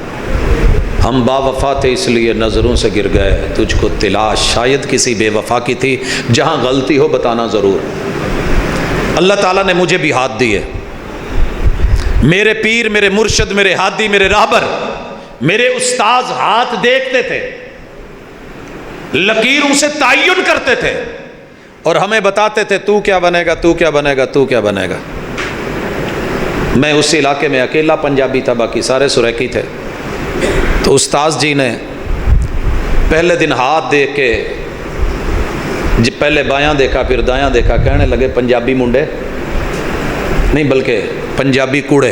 ہم با وفا تھے اس لیے نظروں سے گر گئے، تجھ کو تلاش شاید کسی بے وفا کی تھی، جہاں غلطی ہو بتانا ضرور۔ اللہ تعالیٰ نے مجھے بھی ہاتھ دیے، میرے پیر، میرے مرشد، میرے ہادی، میرے راہبر، میرے استاذ ہاتھ دیکھتے تھے، لکیروں سے تعین کرتے تھے اور ہمیں بتاتے تھے تو کیا بنے گا، تو کیا بنے گا، تو کیا بنے گا۔ میں اس علاقے میں اکیلا پنجابی تھا، باقی سارے سریکی تھے۔ تو استاذ جی نے پہلے دن ہاتھ دیکھ کے پہلے بایاں دیکھا پھر دایاں دیکھا، کہنے لگے پنجابی منڈے نہیں بلکہ پنجابی کوڑے،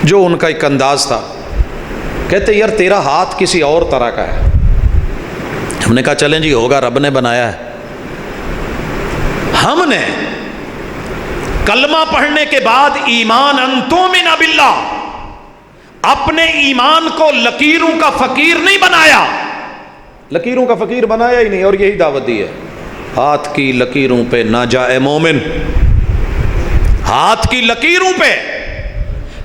جو ان کا ایک انداز تھا۔ کہتے یار تیرا ہاتھ کسی اور طرح کا ہے۔ ہم نے کہا چلیں جی ہوگا، رب نے بنایا ہے۔ ہم نے کلمہ پڑھنے کے بعد ایمان ان تؤمن باللہ، اپنے ایمان کو لکیروں کا فقیر نہیں بنایا، لکیروں کا فقیر بنایا ہی نہیں، اور یہی دعوت دی ہے، ہاتھ کی لکیروں پہ نہ جائے مومن، ہاتھ کی لکیروں پہ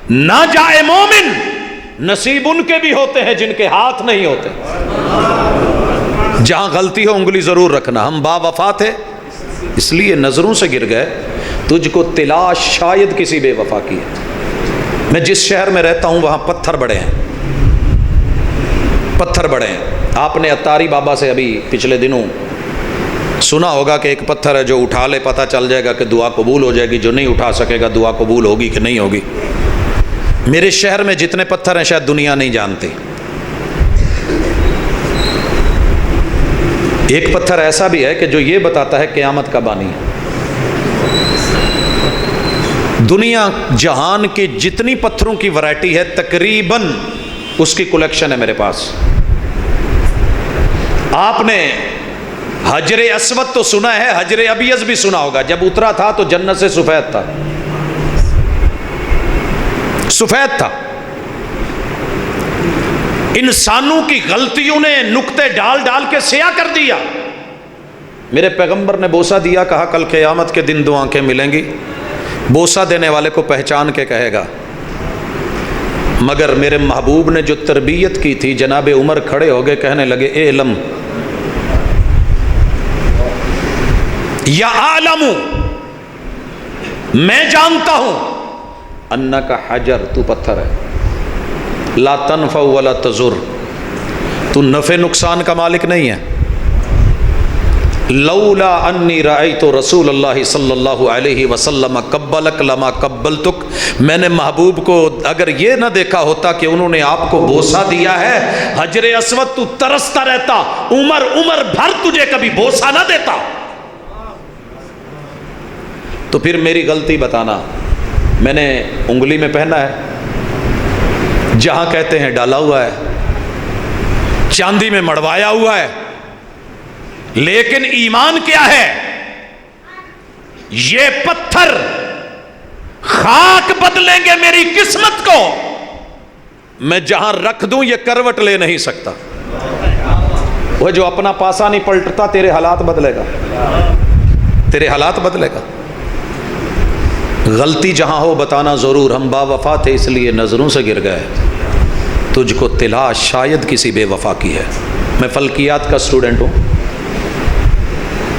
نہ جائے مومن، نصیب ان کے بھی ہوتے ہیں جن کے ہاتھ نہیں ہوتے۔ جہاں غلطی ہو انگلی ضرور رکھنا۔ ہم با وفا تھے اس لیے نظروں سے گر گئے، تجھ کو تلاش شاید کسی بے وفا کی ہے۔ میں جس شہر میں رہتا ہوں وہاں پتھر بڑے ہیں، پتھر بڑے ہیں۔ آپ نے اتاری بابا سے ابھی پچھلے دنوں سنا ہوگا کہ ایک پتھر ہے جو اٹھا لے پتہ چل جائے گا کہ دعا قبول ہو جائے گی، جو نہیں اٹھا سکے گا دعا قبول ہوگی کہ نہیں ہوگی۔ میرے شہر میں جتنے پتھر ہیں شاید دنیا نہیں جانتی۔ ایک پتھر ایسا بھی ہے کہ جو یہ بتاتا ہے قیامت کب آنی ہے۔ دنیا جہان کی جتنی پتھروں کی ورائٹی ہے تقریباً اس کی کلیکشن ہے میرے پاس۔ آپ نے حجر اسود تو سنا ہے، حجر ابیض بھی سنا ہوگا۔ جب اترا تھا تو جنت سے سفید تھا، سفید تھا۔ انسانوں کی غلطیوں نے نقطے ڈال ڈال کے سیاہ کر دیا۔ میرے پیغمبر نے بوسہ دیا، کہا کل قیامت کے دن دو آنکھیں ملیں گی، بوسہ دینے والے کو پہچان کے کہے گا۔ مگر میرے محبوب نے جو تربیت کی تھی، جناب عمر کھڑے ہو گئے، کہنے لگے اے علم یا عالم، میں جانتا ہوں انکا حجر، تو پتھر ہے، لا تنفع ولا تضر، تو نفع نقصان کا مالک نہیں ہے۔ لولا انی رأیت رسول اللہ صلی اللہ علیہ وسلم قبلک لما قبلتک، میں نے محبوب کو اگر یہ نہ دیکھا ہوتا کہ انہوں نے آپ کو بوسہ دیا ہے، حجر اسود تو ترستا رہتا، عمر بھر تجھے کبھی بوسہ نہ دیتا۔ تو پھر میری غلطی بتانا، میں نے انگلی میں پہنا ہے، جہاں کہتے ہیں ڈالا ہوا ہے، چاندی میں مڑوایا ہوا ہے، لیکن ایمان کیا ہے؟ یہ پتھر خاک بدلیں گے میری قسمت کو، میں جہاں رکھ دوں یہ کروٹ لے نہیں سکتا۔ وہ جو اپنا پاسا نہیں پلٹتا تیرے حالات بدلے گا، تیرے حالات بدلے گا۔ غلطی جہاں ہو بتانا ضرور، ہم با وفا تھے اس لیے نظروں سے گر گئے، تجھ کو تلاش شاید کسی بے وفا کی ہے۔ میں فلکیات کا اسٹوڈنٹ ہوں،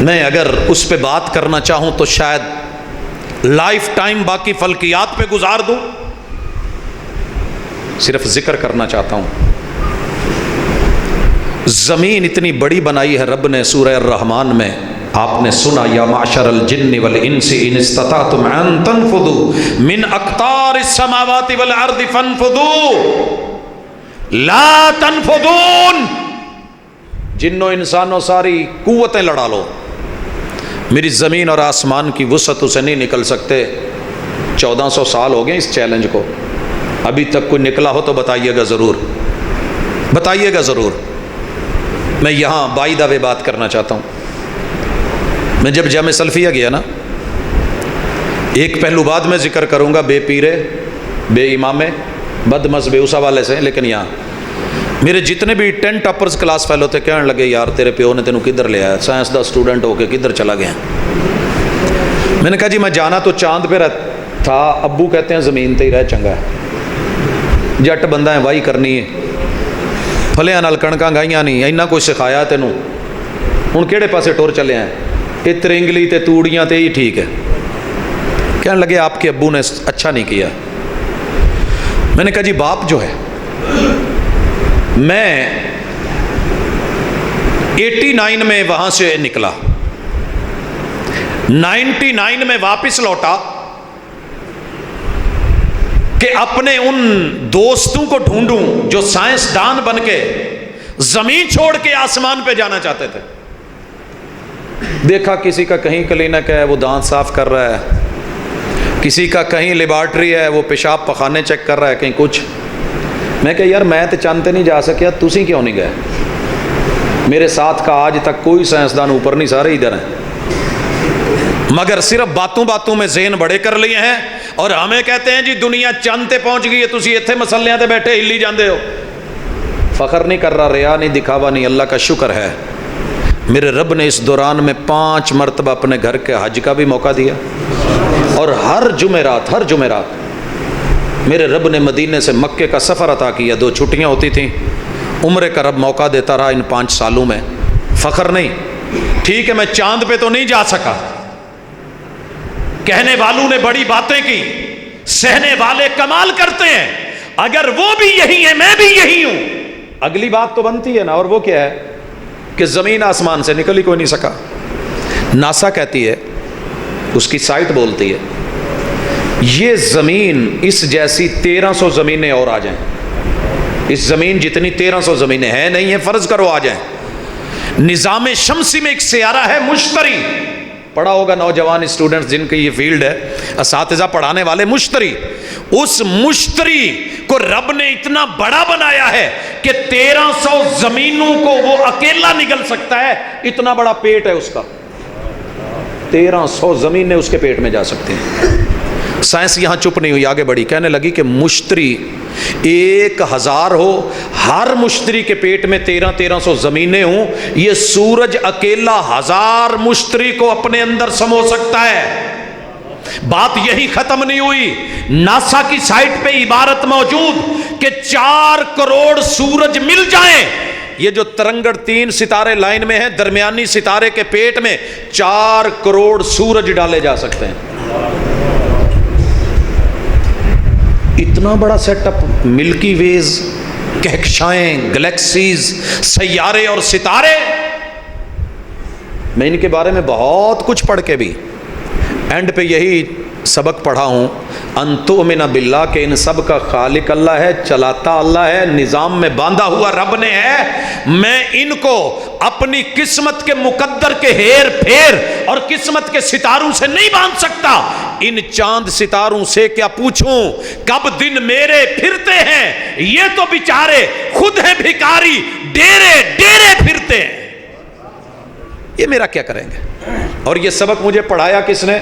میں اگر اس پہ بات کرنا چاہوں تو شاید لائف ٹائم باقی فلکیات پہ گزار دوں، صرف ذکر کرنا چاہتا ہوں۔ زمین اتنی بڑی بنائی ہے رب نے، سورہ الرحمن میں آپ نے سنا یا معشر الجن والانس ان استطعتم ان تنفذوا من اقطار السماوات والارض فانفذوا لا تنفذون، جنوں انسانوں ساری قوتیں لڑا لو، میری زمین اور آسمان کی وسعت سے نہیں نکل سکتے۔ 1400 سال ہو گئے اس چیلنج کو، ابھی تک کوئی نکلا ہو تو بتائیے گا ضرور، بتائیے گا ضرور۔ میں یہاں بائی دا وے بات کرنا چاہتا ہوں۔ میں جب جامع سلفیہ گیا نا، ایک پہلو بعد میں ذکر کروں گا، بے پیرے بے امامے بد مذہب اس حوالے سے، لیکن یہاں میرے جتنے بھی 10 ٹاپرز کلاس فیلو تھے کہنے لگے یار تیرے پیو نے تینوں کدھر لے آیا، سائنس دا اسٹوڈنٹ ہو کے کدھر چلا گیا۔ میں نے کہا جی میں جانا تو چاند پہ تھا، ابو کہتے ہیں زمین تے ہی رہ چنگا ہے، جٹ بندہ ہے واہی کرنی ہے، پھلیاں نال کڑکاں گائیاں نہیں، اینا کچھ سکھایا تینوں، ہن کیڑے پاسے ٹور چلے ہیں، یہ ترنگلی تے توڑیاں تے ہی ٹھیک ہے۔ کہنے لگے آپ کے ابو نے اچھا نہیں کیا۔ میں نے کہا جی باپ جو ہے، میں 89 میں وہاں سے نکلا، 99 میں واپس لوٹا کہ اپنے ان دوستوں کو ڈھونڈوں جو سائنسدان بن کے زمین چھوڑ کے آسمان پہ جانا چاہتے تھے۔ دیکھا کسی کا کہیں کلینک ہے وہ دانت صاف کر رہا ہے، کسی کا کہیں لیبارٹری ہے وہ پیشاب پخانے چیک کر رہا ہے، کہیں کچھ۔ میں کہ یار میں تو چاندتے نہیں جا سکیا، تسی کیوں نہیں گئے؟ میرے ساتھ کا آج تک کوئی سائنسدان اوپر نہیں، سارے ادھر ہیں، مگر صرف باتوں باتوں میں ذہن بڑے کر لیے ہیں، اور ہمیں کہتے ہیں جی دنیا چاند تے پہنچ گئی ہے، تسی اتنے مسلیاں تے بیٹھے ہلی جاندے ہو۔ فخر نہیں کر رہا، ریا نہیں، دکھاوا نہیں، اللہ کا شکر ہے میرے رب نے اس دوران میں 5 مرتبہ اپنے گھر کے حج کا بھی موقع دیا، اور ہر جمعرات میرے رب نے مدینے سے مکے کا سفر عطا کیا۔ 2 چھٹیاں ہوتی تھیں، عمرے کا رب موقع دیتا رہا ان 5 سالوں میں۔ فخر نہیں، ٹھیک ہے میں چاند پہ تو نہیں جا سکا، کہنے والوں نے بڑی باتیں کی، سہنے والے کمال کرتے ہیں، اگر وہ بھی یہی ہیں میں بھی یہی ہوں۔ اگلی بات تو بنتی ہے نا، اور وہ کیا ہے کہ زمین آسمان سے نکل ہی کوئی نہیں سکا۔ ناسا کہتی ہے، اس کی سائٹ بولتی ہے یہ زمین اس جیسی 1300 زمینیں اور آ جائیں، اس زمین جتنی 1300 زمینیں ہیں نہیں ہیں، فرض کرو آ جائیں۔ نظام شمسی میں ایک سیارہ ہے مشتری، پڑھا ہوگا نوجوان اسٹوڈنٹس جن کی یہ فیلڈ ہے، اساتذہ پڑھانے والے، مشتری۔ اس مشتری کو رب نے اتنا بڑا بنایا ہے کہ 1300 زمینوں کو وہ اکیلا نگل سکتا ہے، اتنا بڑا پیٹ ہے اس کا، 1300 زمینیں اس کے پیٹ میں جا سکتے ہیں۔ سائنس یہاں چپ نہیں ہوئی، آگے بڑھی، کہنے لگی کہ مشتری 1000 ہو، ہر مشتری کے پیٹ میں 1300 زمینیں ہوں، یہ سورج اکیلا 1000 مشتری کو اپنے اندر سمو سکتا ہے۔ بات یہی ختم نہیں ہوئی، ناسا کی سائٹ پہ عبارت موجود کہ 4 کروڑ سورج مل جائیں، یہ جو ترنگڑ 3 ستارے لائن میں ہیں، درمیانی ستارے کے پیٹ میں 4 کروڑ سورج ڈالے جا سکتے ہیں۔ اتنا بڑا سیٹ اپ، ملکی ویز، کہکشائیں، گلیکسیز، سیارے اور ستارے، میں ان کے بارے میں بہت کچھ پڑھ کے بھی اینڈ پہ یہی سبق پڑھا ہوں، ان تؤمن باللہ، کہ ان سب کا خالق اللہ ہے، چلاتا اللہ ہے، نظام میں باندھا ہوا رب نے ہے، میں ان کو اپنی قسمت کے مقدر کے ہیر پھیر اور قسمت کے ستاروں سے نہیں باندھ سکتا۔ ان چاند ستاروں سے کیا پوچھوں کب دن میرے پھرتے ہیں، یہ تو بیچارے خود ہیں بھکاری، ڈیرے ڈیرے پھرتے ہیں، یہ میرا کیا کریں گے؟ اور یہ سبق مجھے پڑھایا کس نے؟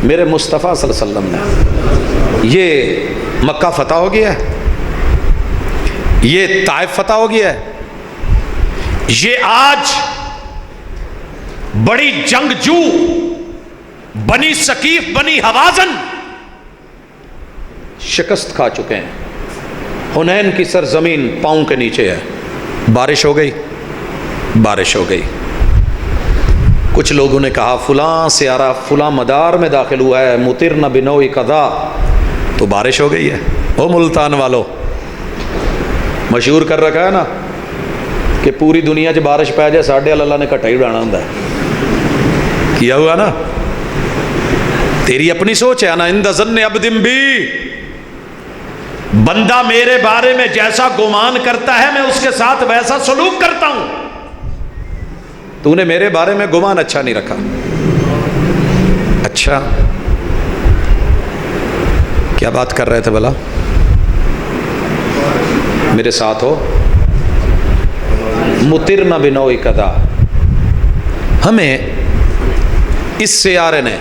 میرے مصطفیٰ صلی اللہ علیہ وسلم نے۔ یہ مکہ فتح ہو گیا ہے، یہ طائف فتح ہو گیا ہے، یہ آج بڑی جنگجو بنی ثقیف، بنی حوازن شکست کھا چکے ہیں، حنین کی سرزمین پاؤں کے نیچے ہے۔ بارش ہو گئی، بارش ہو گئی، کچھ لوگوں نے کہا فلاں سیارہ فلاں مدار میں داخل ہوا ہے، مطرنا بنوء قضا، تو بارش ہو گئی ہے۔ او ملتان والو، مشہور کر رکھا ہے نا کہ پوری دنیا 'چ بارش پی جائے ساڈے اللہ نے کٹھا ہی اڑانا ہوندا ہے، کیا ہوا نا؟ تیری اپنی سوچ ہے نا، عند ظن عبد بی، بندہ میرے بارے میں جیسا گمان کرتا ہے میں اس کے ساتھ ویسا سلوک کرتا ہوں، تو نے میرے بارے میں گمان اچھا نہیں رکھا۔ اچھا کیا بات کر رہے تھے بھلا؟ میرے ساتھ ہو، مطرنا بنوء قضا، ہمیں اس سیارے نے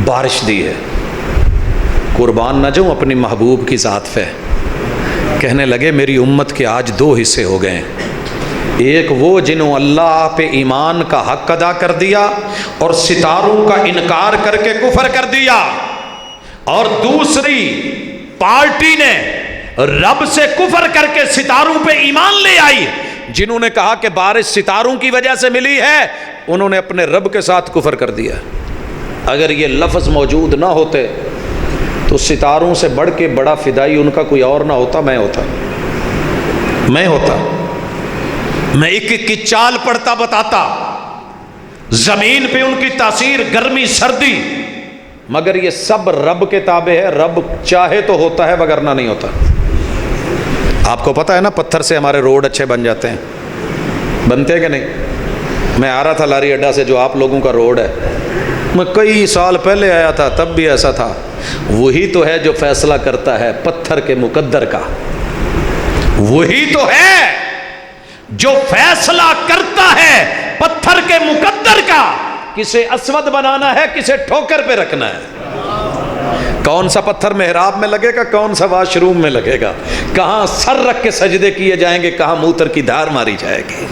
بارش دی ہے، قربان نہ جاؤں اپنی محبوب کی ذات پہ۔ کہنے لگے میری امت کے آج 2 حصے ہو گئے ہیں، ایک وہ جنہوں اللہ پہ ایمان کا حق ادا کر دیا اور ستاروں کا انکار کر کے کفر کر دیا، اور دوسری پارٹی نے رب سے کفر کر کے ستاروں پہ ایمان لے آئی، جنہوں نے کہا کہ بارش ستاروں کی وجہ سے ملی ہے، انہوں نے اپنے رب کے ساتھ کفر کر دیا۔ اگر یہ لفظ موجود نہ ہوتے تو ستاروں سے بڑھ کے بڑا فدائی ان کا کوئی اور نہ ہوتا، میں ہوتا، میں ایک ایک کی چال پڑھتا بتاتا، زمین پہ ان کی تاثیر، گرمی سردی، مگر یہ سب رب کے تابع ہے، رب چاہے تو ہوتا ہے وگرنہ نہیں ہوتا۔ آپ کو پتہ ہے نا پتھر سے ہمارے روڈ اچھے بن جاتے ہیں، بنتے ہیں کہ نہیں؟ میں آ رہا تھا لاری اڈا سے، جو آپ لوگوں کا روڈ ہے، میں کئی سال پہلے آیا تھا تب بھی ایسا تھا، وہی تو ہے جو فیصلہ کرتا ہے پتھر کے مقدر کا، وہی تو ہے جو فیصلہ کرتا ہے پتھر کے مقدر کا، کسے اسود بنانا ہے کسے ٹھوکر پہ رکھنا ہے، کون سا پتھر محراب میں لگے گا، کون سا واش روم میں لگے گا، کہاں سر رکھ کے سجدے کیے جائیں گے، کہاں موتر کی دھار ماری جائے گی۔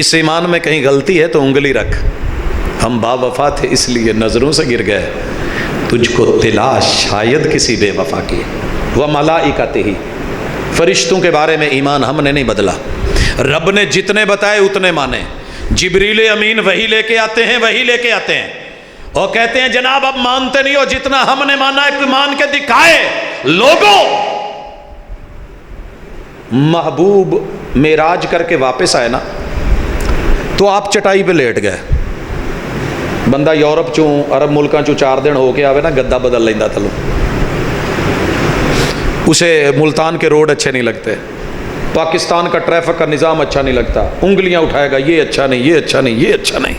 اس ایمان میں کہیں غلطی ہے تو انگلی رکھ، ہم با وفا تھے اس لیے نظروں سے گر گئے، تجھ کو تلاش شاید کسی بے وفا کی۔ وملائکتہ، فرشتوں کے بارے میں ایمان ہم نے نہیں بدلا، رب نے جتنے بتائے اتنے مانے، جبریل امین وہی لے کے آتے ہیں، وہی لے کے آتے ہیں، اور کہتے ہیں جناب اب مانتے نہیں ہو جتنا ہم نے مانا ہے، کہ مان کے دکھائے لوگوں۔ محبوب معراج کر کے واپس آئے نا تو آپ چٹائی پہ لیٹ گئے۔ بندہ یورپ چوں عرب ملکاں چوں 4 دن ہو کے آوے نا گدا بدل لیندہ تلو، اسے ملتان کے روڈ اچھے نہیں لگتے، پاکستان کا ٹریفک کا نظام اچھا نہیں لگتا، انگلیاں اٹھائے گا یہ اچھا نہیں، یہ اچھا نہیں، یہ اچھا نہیں۔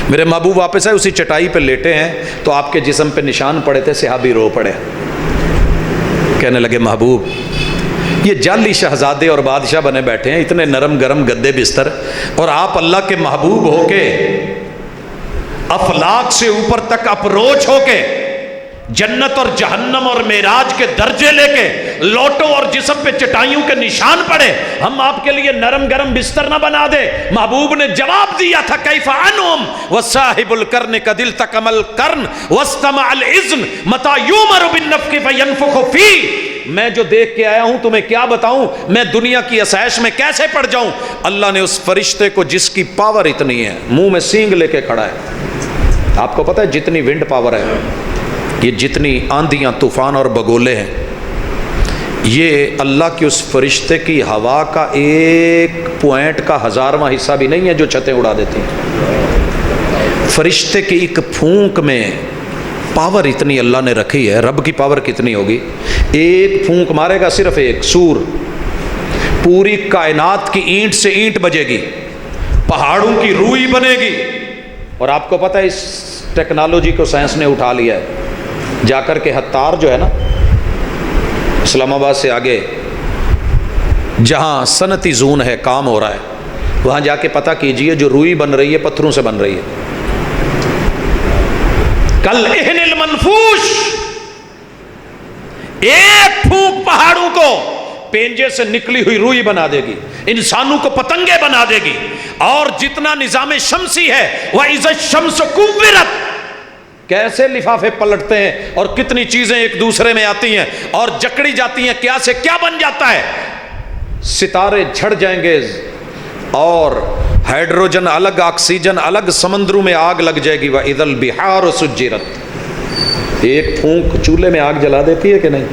میرے محبوب واپس آئے، اسی چٹائی پہ لیٹے ہیں تو آپ کے جسم پہ نشان پڑے تھے، صحابی رو پڑے، کہنے لگے محبوب یہ جعلی شہزادے اور بادشاہ بنے بیٹھے ہیں، اتنے نرم گرم گدے بستر، اور آپ اللہ کے محبوب ہو کے افلاک سے اوپر تک اپروچ ہو کے جنت اور جہنم اور معراج کے درجے لے کے لوٹو اور جسم پہ چٹائیوں کے نشان پڑے، ہم آپ کے لیے نرم گرم بستر نہ بنا دے؟ محبوب نے جواب دیا تھا کیف عنہم وصاحب القرن قد التقم القرن واستمع الاذن متى یؤمر بالنفخ فینفخ فی۔ میں جو دیکھ کے آیا ہوں تمہیں کیا بتاؤں، میں دنیا کی آسائش میں کیسے پڑ جاؤں؟ اللہ نے اس فرشتے کو جس کی پاور اتنی ہے، منہ میں سینگ لے کے کھڑا ہے، آپ کو پتہ ہے جتنی ونڈ پاور ہے، یہ جتنی آندھیاں طوفان اور بگولے ہیں، یہ اللہ کی اس فرشتے کی ہوا کا 1 کا 1000واں حصہ بھی نہیں ہے جو چھتیں اڑا دیتی ہیں۔ فرشتے کی ایک پھونک میں پاور اتنی اللہ نے رکھی ہے، رب کی پاور کتنی ہوگی؟ 1 پھونک مارے گا صرف 1 سور، پوری کائنات کی اینٹ سے اینٹ بجے گی، پہاڑوں کی روئی بنے گی۔ اور آپ کو پتہ ہے اس ٹیکنالوجی کو سائنس نے اٹھا لیا ہے، جا کر کے ہتار جو ہے نا اسلام آباد سے آگے جہاں صنعتی زون ہے، کام ہو رہا ہے، وہاں جا کے پتہ کیجئے جو روئی بن رہی ہے پتھروں سے بن رہی ہے۔ کل اہن المنفوش، 1 پھونک پہاڑوں کو پینجے سے نکلی ہوئی روئی بنا دے گی، انسانوں کو پتنگے بنا دے گی۔ اور جتنا نظام شمسی ہے وَإِذَا الشَّمْسُ كُوِّرَتْ، کیسے لفافے پلٹتے ہیں اور کتنی چیزیں ایک دوسرے میں آتی ہیں اور جکڑی جاتی ہیں، کیا سے کیا بن جاتا ہے، ستارے جھڑ جائیں گے اور ہائیڈروجن الگ، آکسیجن الگ، سمندروں میں آگ لگ جائے گی۔ وَإِذَا الْبِحَارُ سُجِّرَتْ، 1 پھونک چولہے میں آگ جلا دیتی ہے کہ نہیں؟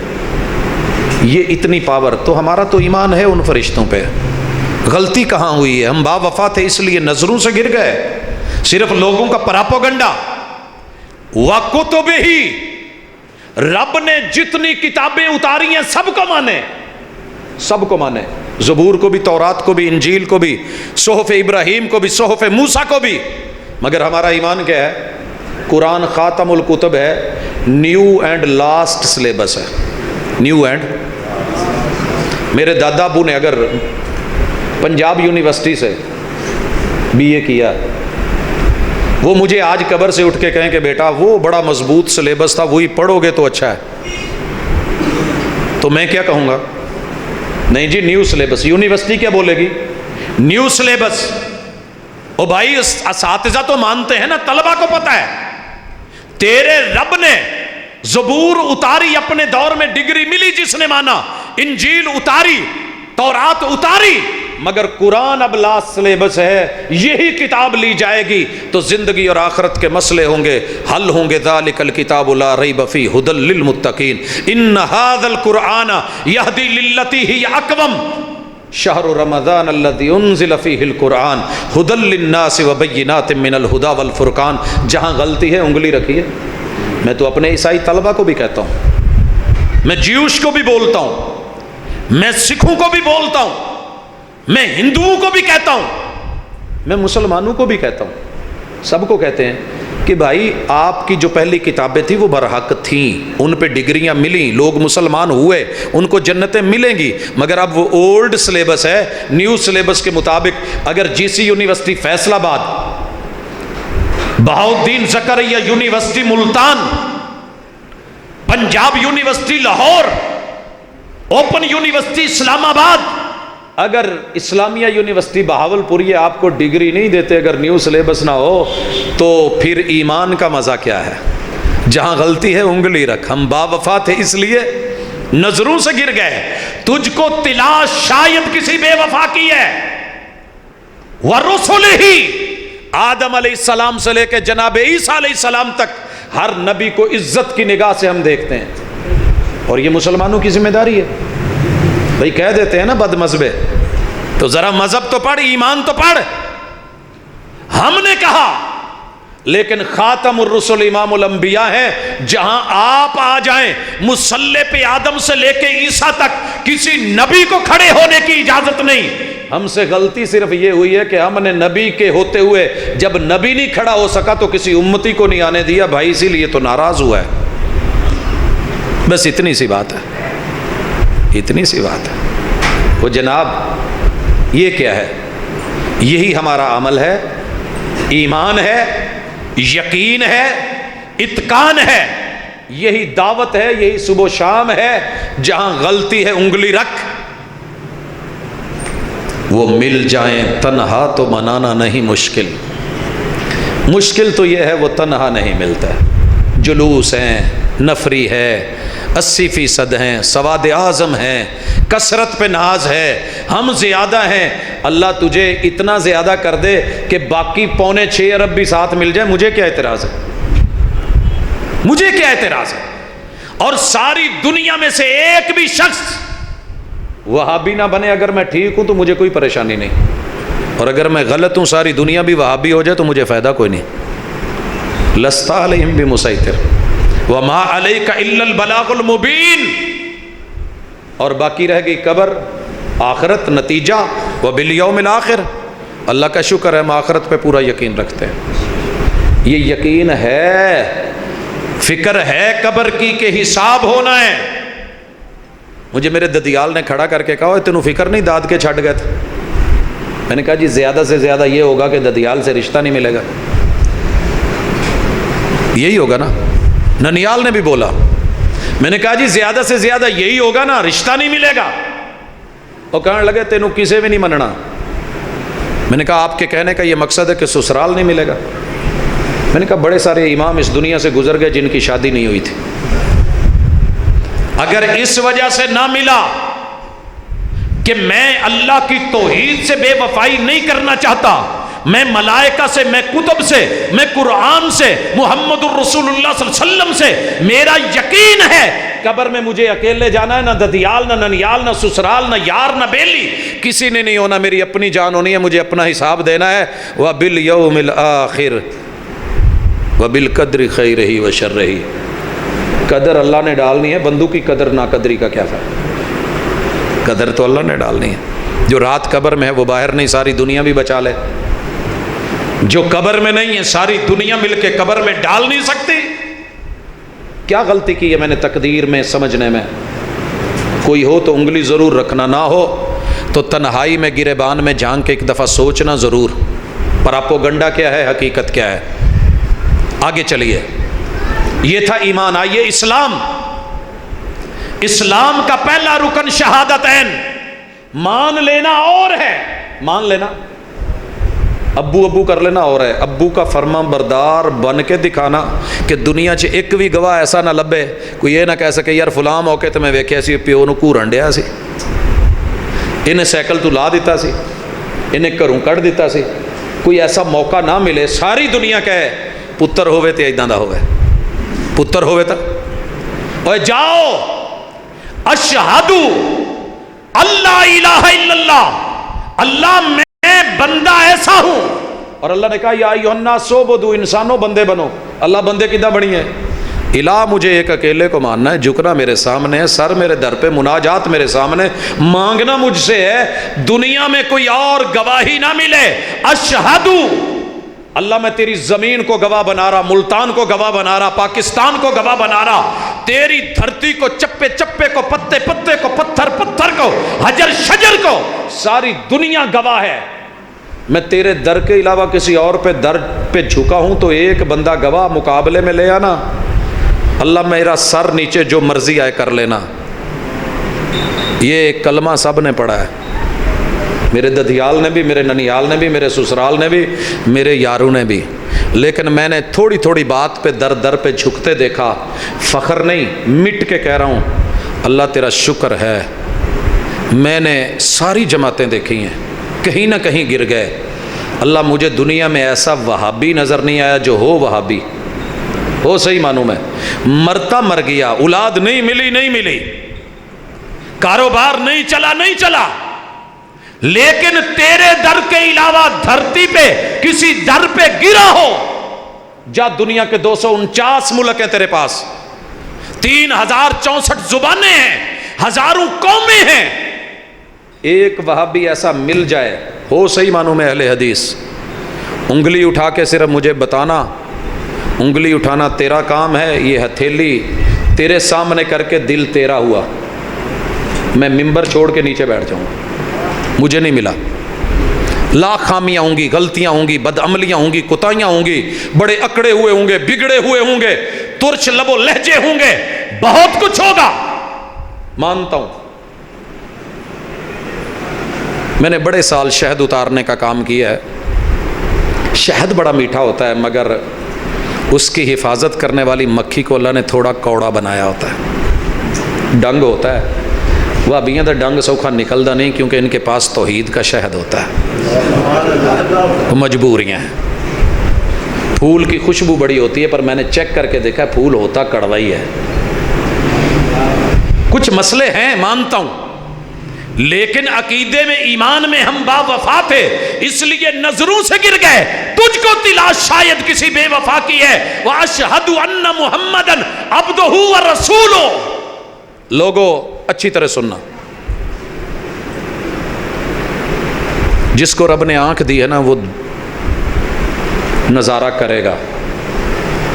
یہ اتنی پاور، تو ہمارا تو ایمان ہے ان فرشتوں پہ۔ غلطی کہاں ہوئی ہے؟ ہم با وفا تھے اس لیے نظروں سے گر گئے، صرف لوگوں کا پراپوگنڈا۔ وَكُتُبِهِ، رب نے جتنی کتابیں اتاری ہیں سب کو مانے، سب کو مانے، زبور کو بھی، تورات کو بھی، انجیل کو بھی، صحف ابراہیم کو بھی، صحف موسیٰ کو بھی۔ مگر ہمارا ایمان کیا ہے؟ قرآن خاتم الکتب ہے، نیو اینڈ لاسٹ سلیبس ہے، نیو اینڈ۔ میرے دادا ابو نے اگر پنجاب یونیورسٹی سے BA کیا، وہ مجھے آج قبر سے اٹھ کے کہیں کہ بیٹا وہ بڑا مضبوط سلیبس تھا، وہی پڑھو گے تو اچھا ہے، تو میں کیا کہوں گا؟ نہیں جی نیو سلیبس۔ یونیورسٹی کیا بولے گی؟ New syllabus. او بھائی اساتذہ تو مانتے ہیں نا، طلبہ کو پتہ ہے تیرے رب نے زبور اتاری، اپنے دور میں ڈگری ملی جس نے مانا، انجیل اتاری، تورات اتاری، مگر قرآن اب لاسٹ سلیبس ہے، یہی کتاب لی جائے گی تو زندگی اور آخرت کے مسئلے ہوں گے، حل ہوں گے۔ ذالک الکتاب لا ریب فیہ ھدی للمتقین ان ھذا القرآن یہدی للتی ہی اقوم شہر رمضان الذی انزل فیہ القرآن ھدی للناس وبینات من الھدی والفرقان۔ جہاں غلطی ہے انگلی رکھیے۔ میں تو اپنے عیسائی طلبہ کو بھی کہتا ہوں، میں جیوش کو بھی بولتا ہوں، میں سکھوں کو بھی بولتا ہوں، میں ہندوؤں کو بھی کہتا ہوں، میں مسلمانوں کو بھی کہتا ہوں، سب کو کہتے ہیں کہ بھائی آپ کی جو پہلی کتابیں تھیں وہ برحق تھیں، ان پہ ڈگریاں ملیں، لوگ مسلمان ہوئے، ان کو جنتیں ملیں گی، مگر اب وہ اولڈ سلیبس ہے، نیو سلیبس کے مطابق۔ اگر GC university Faisalabad, Bahauddin Zakariya university Multan, Punjab university Lahore, open university Islamabad, اگر اسلامیہ یونیورسٹی بہاول پور یہ آپ کو ڈگری نہیں دیتے اگر نیو سلیبس نہ ہو، تو پھر ایمان کا مزہ کیا ہے؟ جہاں غلطی ہے انگلی رکھ۔ ہم با وفا تھے اس لیے نظروں سے گر گئے، تجھ کو تلاش شاید کسی بے وفا کی ہے۔ وَرُسُلِهِ، آدم علیہ السلام سے لے کے جناب عیسیٰ علیہ السلام تک ہر نبی کو عزت کی نگاہ سے ہم دیکھتے ہیں، اور یہ مسلمانوں کی ذمہ داری ہے۔ بھئی کہہ دیتے ہیں نا بد مذہبے، تو ذرا مذہب تو پڑھ، ایمان تو پڑھ۔ ہم نے کہا لیکن خاتم الرسل امام الانبیاء ہے، جہاں آپ آ جائیں مصلی پہ آدم سے لے کے عیسیٰ تک کسی نبی کو کھڑے ہونے کی اجازت نہیں۔ ہم سے غلطی صرف یہ ہوئی ہے کہ ہم نے نبی کے ہوتے ہوئے جب نبی نہیں کھڑا ہو سکا تو کسی امتی کو نہیں آنے دیا، بھائی اسی لیے تو ناراض ہوا ہے۔ بس اتنی سی بات ہے، اتنی سی بات ہے۔ وہ جناب یہ کیا ہے؟ یہی ہمارا عمل ہے، ایمان ہے، یقین ہے، اتقان ہے، یہی دعوت ہے، یہی صبح و شام ہے۔ جہاں غلطی ہے انگلی رکھ، وہ مل جائیں تنہا تو منانا نہیں مشکل، مشکل تو یہ ہے وہ تنہا نہیں ملتا ہے۔ جلوس ہیں، نفری ہے، 80% ہیں، سواد اعظم ہیں، کثرت پہ ناز ہے، ہم زیادہ ہیں۔ اللہ تجھے اتنا زیادہ کر دے کہ باقی 5.25 ارب بھی ساتھ مل جائے، مجھے کیا اعتراض ہے؟ مجھے کیا اعتراض ہے؟ اور ساری دنیا میں سے ایک بھی شخص وہابی نہ بنے، اگر میں ٹھیک ہوں تو مجھے کوئی پریشانی نہیں، اور اگر میں غلط ہوں ساری دنیا بھی وہابی ہو جائے تو مجھے فائدہ کوئی نہیں۔ لست علیہم بمسیطر وما علیک الا البلاغ المبین۔ اور باقی رہ گئی قبر، آخرت، نتیجہ وبالیوم الآخر۔ اللہ کا شکر ہے ہم آخرت پہ پورا یقین رکھتے ہیں، یہ یقین ہے، فکر ہے قبر کی کہ حساب ہونا ہے۔ مجھے میرے ددیال نے کھڑا کر کے کہا تینوں فکر نہیں داد کے چھٹ گئے تھے؟ میں نے کہا جی زیادہ سے زیادہ یہ ہوگا کہ ددیال سے رشتہ نہیں ملے گا، یہی ہوگا نا۔ ننیال نے بھی بولا، میں نے کہا جی زیادہ سے زیادہ یہی ہوگا نا، رشتہ نہیں ملے گا۔ اور کہنے لگے تینوں کسے بھی نہیں مننا۔ میں نے کہا آپ کے کہنے کا یہ مقصد ہے کہ سسرال نہیں ملے گا؟ میں نے کہا بڑے سارے امام اس دنیا سے گزر گئے جن کی شادی نہیں ہوئی تھی، اگر اس وجہ سے نہ ملا کہ میں اللہ کی توحید سے بے وفائی نہیں کرنا چاہتا، میں ملائکہ سے، میں کتب سے، میں قرآن سے، محمد الرسول اللہ صلی اللہ علیہ وسلم سے میرا یقین ہے، قبر میں مجھے اکیلے جانا ہے، نہ ددیال، نہ ننیال، نہ سسرال، نہ یار، نہ بیلی، کسی نے نہیں ہونا، میری اپنی جان ہونی ہے، مجھے اپنا حساب دینا ہے۔ وَبِالْيَوْمِ الْآخِرِ وَبِالْقَدْرِ خَيْرِهِ وَشَرِّهِ۔ قدر اللہ نے ڈالنی ہے، بندوں کی قدر نا قدری کا کیا فائدہ؟ قدر تو اللہ نے ڈالنی ہے۔ جو رات قبر میں ہے وہ باہر نہیں، ساری دنیا بھی بچا لے۔ جو قبر میں نہیں ہے ساری دنیا مل کے قبر میں ڈال نہیں سکتی۔ کیا غلطی کی ہے میں نے تقدیر میں سمجھنے میں؟ کوئی ہو تو انگلی ضرور رکھنا، نہ ہو تو تنہائی میں گریبان میں جھانک کے ایک دفعہ سوچنا ضرور۔ پراپوگنڈا کیا ہے، حقیقت کیا ہے؟ آگے چلیے، یہ تھا ایمان۔ آئیے اسلام۔ اسلام کا پہلا رکن شہادتین، مان لینا اور ہے، مان لینا، ابو ابو کر لینا اور ہے، ابو کا فرما بردار بن کے دکھانا کہ دنیا چ ایک بھی گواہ ایسا نہ لبے کوئی یہ نہ کہہ سکے یار فلاں موقع تے میں ویکھیا سی پیو نو گھورن ڈیا سی، انہیں سائیکل تو لا دیتا سی، انہیں گھروں کڑ دیتا سی، کوئی ایسا موقع نہ ملے ساری دنیا کہے پتر ہوئے تے ایداں دا ہوئے، پتر ہوئے تا اور جاؤ اشہدو اللہ الہ الا اللہ، اللہ میں بندہ ایسا ہوں۔ اور اللہ نے کہا یا ایھا الناس اعبدوا، انسانوں بندے بنو۔ اللہ بندے کدھر بنی ہے؟ الہ مجھے ایک اکیلے کو ماننا ہے، جھکنا میرے سامنے ہے، سر میرے در پہ، مناجات میرے سامنے، مانگنا مجھ سے ہے، دنیا میں کوئی اور گواہی نہ ملے۔ اشہدو اللہ میں تیری زمین کو گواہ بنا رہا، ملتان کو گواہ بنا رہا، پاکستان کو گواہ بنا رہا، تیری دھرتی کو، چپے چپے کو، پتے پتے کو، پتھر پتھر کو، حجر شجر کو، ساری دنیا گواہ ہے۔ میں تیرے در کے علاوہ کسی اور پہ در پہ جھکا ہوں تو ایک بندہ گواہ مقابلے میں لے آنا۔ اللہ میرا سر نیچے جو مرضی آئے کر لینا۔ یہ کلمہ سب نے پڑھا ہے، میرے ددیال نے بھی، میرے ننیال نے بھی، میرے سسرال نے بھی، میرے یاروں نے بھی، لیکن میں نے تھوڑی تھوڑی بات پہ در در پہ جھکتے دیکھا۔ فخر نہیں، مٹ کے کہہ رہا ہوں، اللہ تیرا شکر ہے، میں نے ساری جماعتیں دیکھی ہیں، کہیں نہ کہیں گر گئے، اللہ مجھے دنیا میں ایسا وہابی نظر نہیں آیا جو ہو وہابی ہو صحیح معنوں میں، مرتا مر گیا، اولاد نہیں ملی، کاروبار نہیں چلا، لیکن تیرے در کے علاوہ دھرتی پہ کسی در پہ گرا ہو، جا دنیا کے 249 ملک ہیں تیرے پاس، 3064 زبانیں ہیں، ہزاروں قومیں ہیں، ایک وہابی ایسا مل جائے ہو صحیح معنوں میں اہل حدیث، انگلی اٹھا کے صرف مجھے بتانا، انگلی اٹھانا تیرا کام ہے، یہ ہتھیلی تیرے سامنے کر کے دل تیرا ہوا، میں ممبر چھوڑ کے نیچے بیٹھ جاؤں، مجھے نہیں ملا، لاکھ خامیاں ہوں گی، غلطیاں ہوں گی، بدعملیاں ہوں گی، کوتاہیاں ہوں گی، بڑے اکڑے ہوئے ہوں گے، بگڑے ہوئے ہوں گے، ترچ لب و لہجے ہوں گے، بہت کچھ ہوگا، مانتا ہوں۔ میں نے بڑے سال شہد اتارنے کا کام کیا ہے، شہد بڑا میٹھا ہوتا ہے مگر اس کی حفاظت کرنے والی مکھی کو اللہ نے تھوڑا کوڑا بنایا ہوتا ہے، ڈنگ ہوتا ہے، وہابیاں دا ڈنگ سوکھا نکلدا نہیں کیونکہ ان کے پاس توحید کا شہد ہوتا ہے، مجبوریاں ہیں۔ پھول کی خوشبو بڑی ہوتی ہے پر میں نے چیک کر کے دیکھا پھول ہوتا کڑوا ہی ہے، کچھ مسئلے ہیں مانتا ہوں، لیکن عقیدے میں ایمان میں ہم با وفا تھے، اس لیے نظروں سے گر گئے، تجھ کو تلاش شاید کسی بے وفا کی ہے، وَأَشْهَدُ أَنَّ مُحَمَّدًا عَبْدُهُ وَرَسُولُهُ۔ لوگوں اچھی طرح سننا، جس کو رب نے آنکھ دی ہے نا وہ نظارہ کرے گا،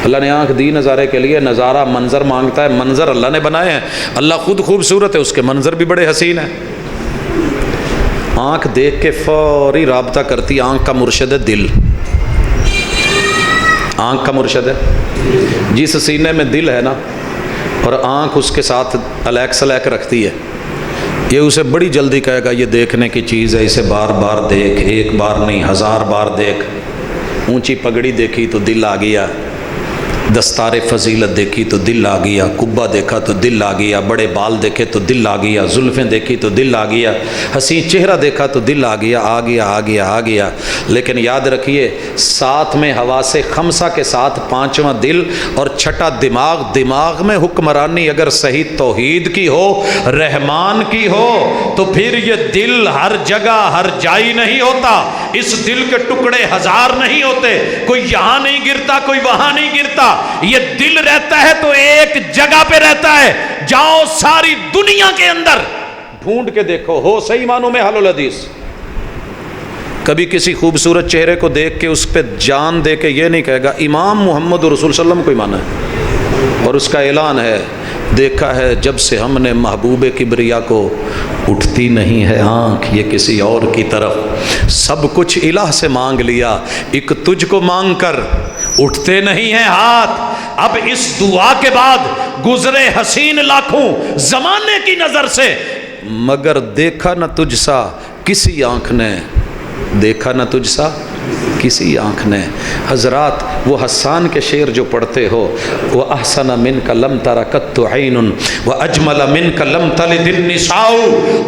اللہ نے آنکھ دی نظارے کے لیے، نظارہ منظر مانگتا ہے، منظر اللہ نے بنائے ہیں، اللہ خود خوبصورت ہے، اس کے منظر بھی بڑے حسین ہیں، آنکھ دیکھ کے فوری رابطہ کرتی، آنکھ کا مرشد ہے دل، آنکھ کا مرشد ہے، جس سینے میں دل ہے نا اور آنکھ اس کے ساتھ الیک سلیک رکھتی ہے، یہ اسے بڑی جلدی کہے گا یہ دیکھنے کی چیز ہے، اسے بار بار دیکھ، ایک بار نہیں 1000 بار دیکھ، اونچی پگڑی دیکھی تو دل آ گیا، دستار فضیلت دیکھی تو دل آ گیا، قبہ دیکھا تو دل آ گیا، بڑے بال دیکھے تو دل آ گیا، زلفیں دیکھی تو دل آ گیا، حسین چہرہ دیکھا تو دل آ گیا، لیکن یاد رکھیے ساتھ میں حواس خمسہ کے ساتھ 5واں دل اور 6ٹا دماغ، دماغ میں حکمرانی اگر صحیح توحید کی ہو، رحمان کی ہو، تو پھر یہ دل ہر جگہ ہر جائی نہیں ہوتا، اس دل کے ٹکڑے 1000 نہیں ہوتے، کوئی یہاں نہیں گرتا کوئی وہاں نہیں گرتا، یہ دل رہتا ہے تو ایک جگہ پہ رہتا ہے، جاؤ ساری دنیا کے اندر ڈھونڈ کے دیکھو، ہو صحیح معنوں میں اہل الحدیث، کبھی کسی خوبصورت چہرے کو دیکھ کے اس پہ جان دے کے یہ نہیں کہے گا امام محمد رسول صلی اللہ علیہ وسلم کو ہی مانا ہے، اور اس کا اعلان ہے دیکھا ہے جب سے ہم نے محبوب کبریا کو، اٹھتی نہیں ہے آنکھ یہ کسی اور کی طرف، سب کچھ الہ سے مانگ لیا، ایک تجھ کو مانگ کر اٹھتے نہیں ہیں ہاتھ، اب اس دعا کے بعد گزرے حسین لاکھوں زمانے کی نظر سے، مگر دیکھا نہ تجھ سا کسی آنکھ نے، دیکھا نہ تجھ سا کسی آنکھ نے۔ حضرات وہ حسان کے شعر جو پڑھتے ہو، وہ احسن من کا لم ترکت عین و اجمل من کا لم تلد النساء،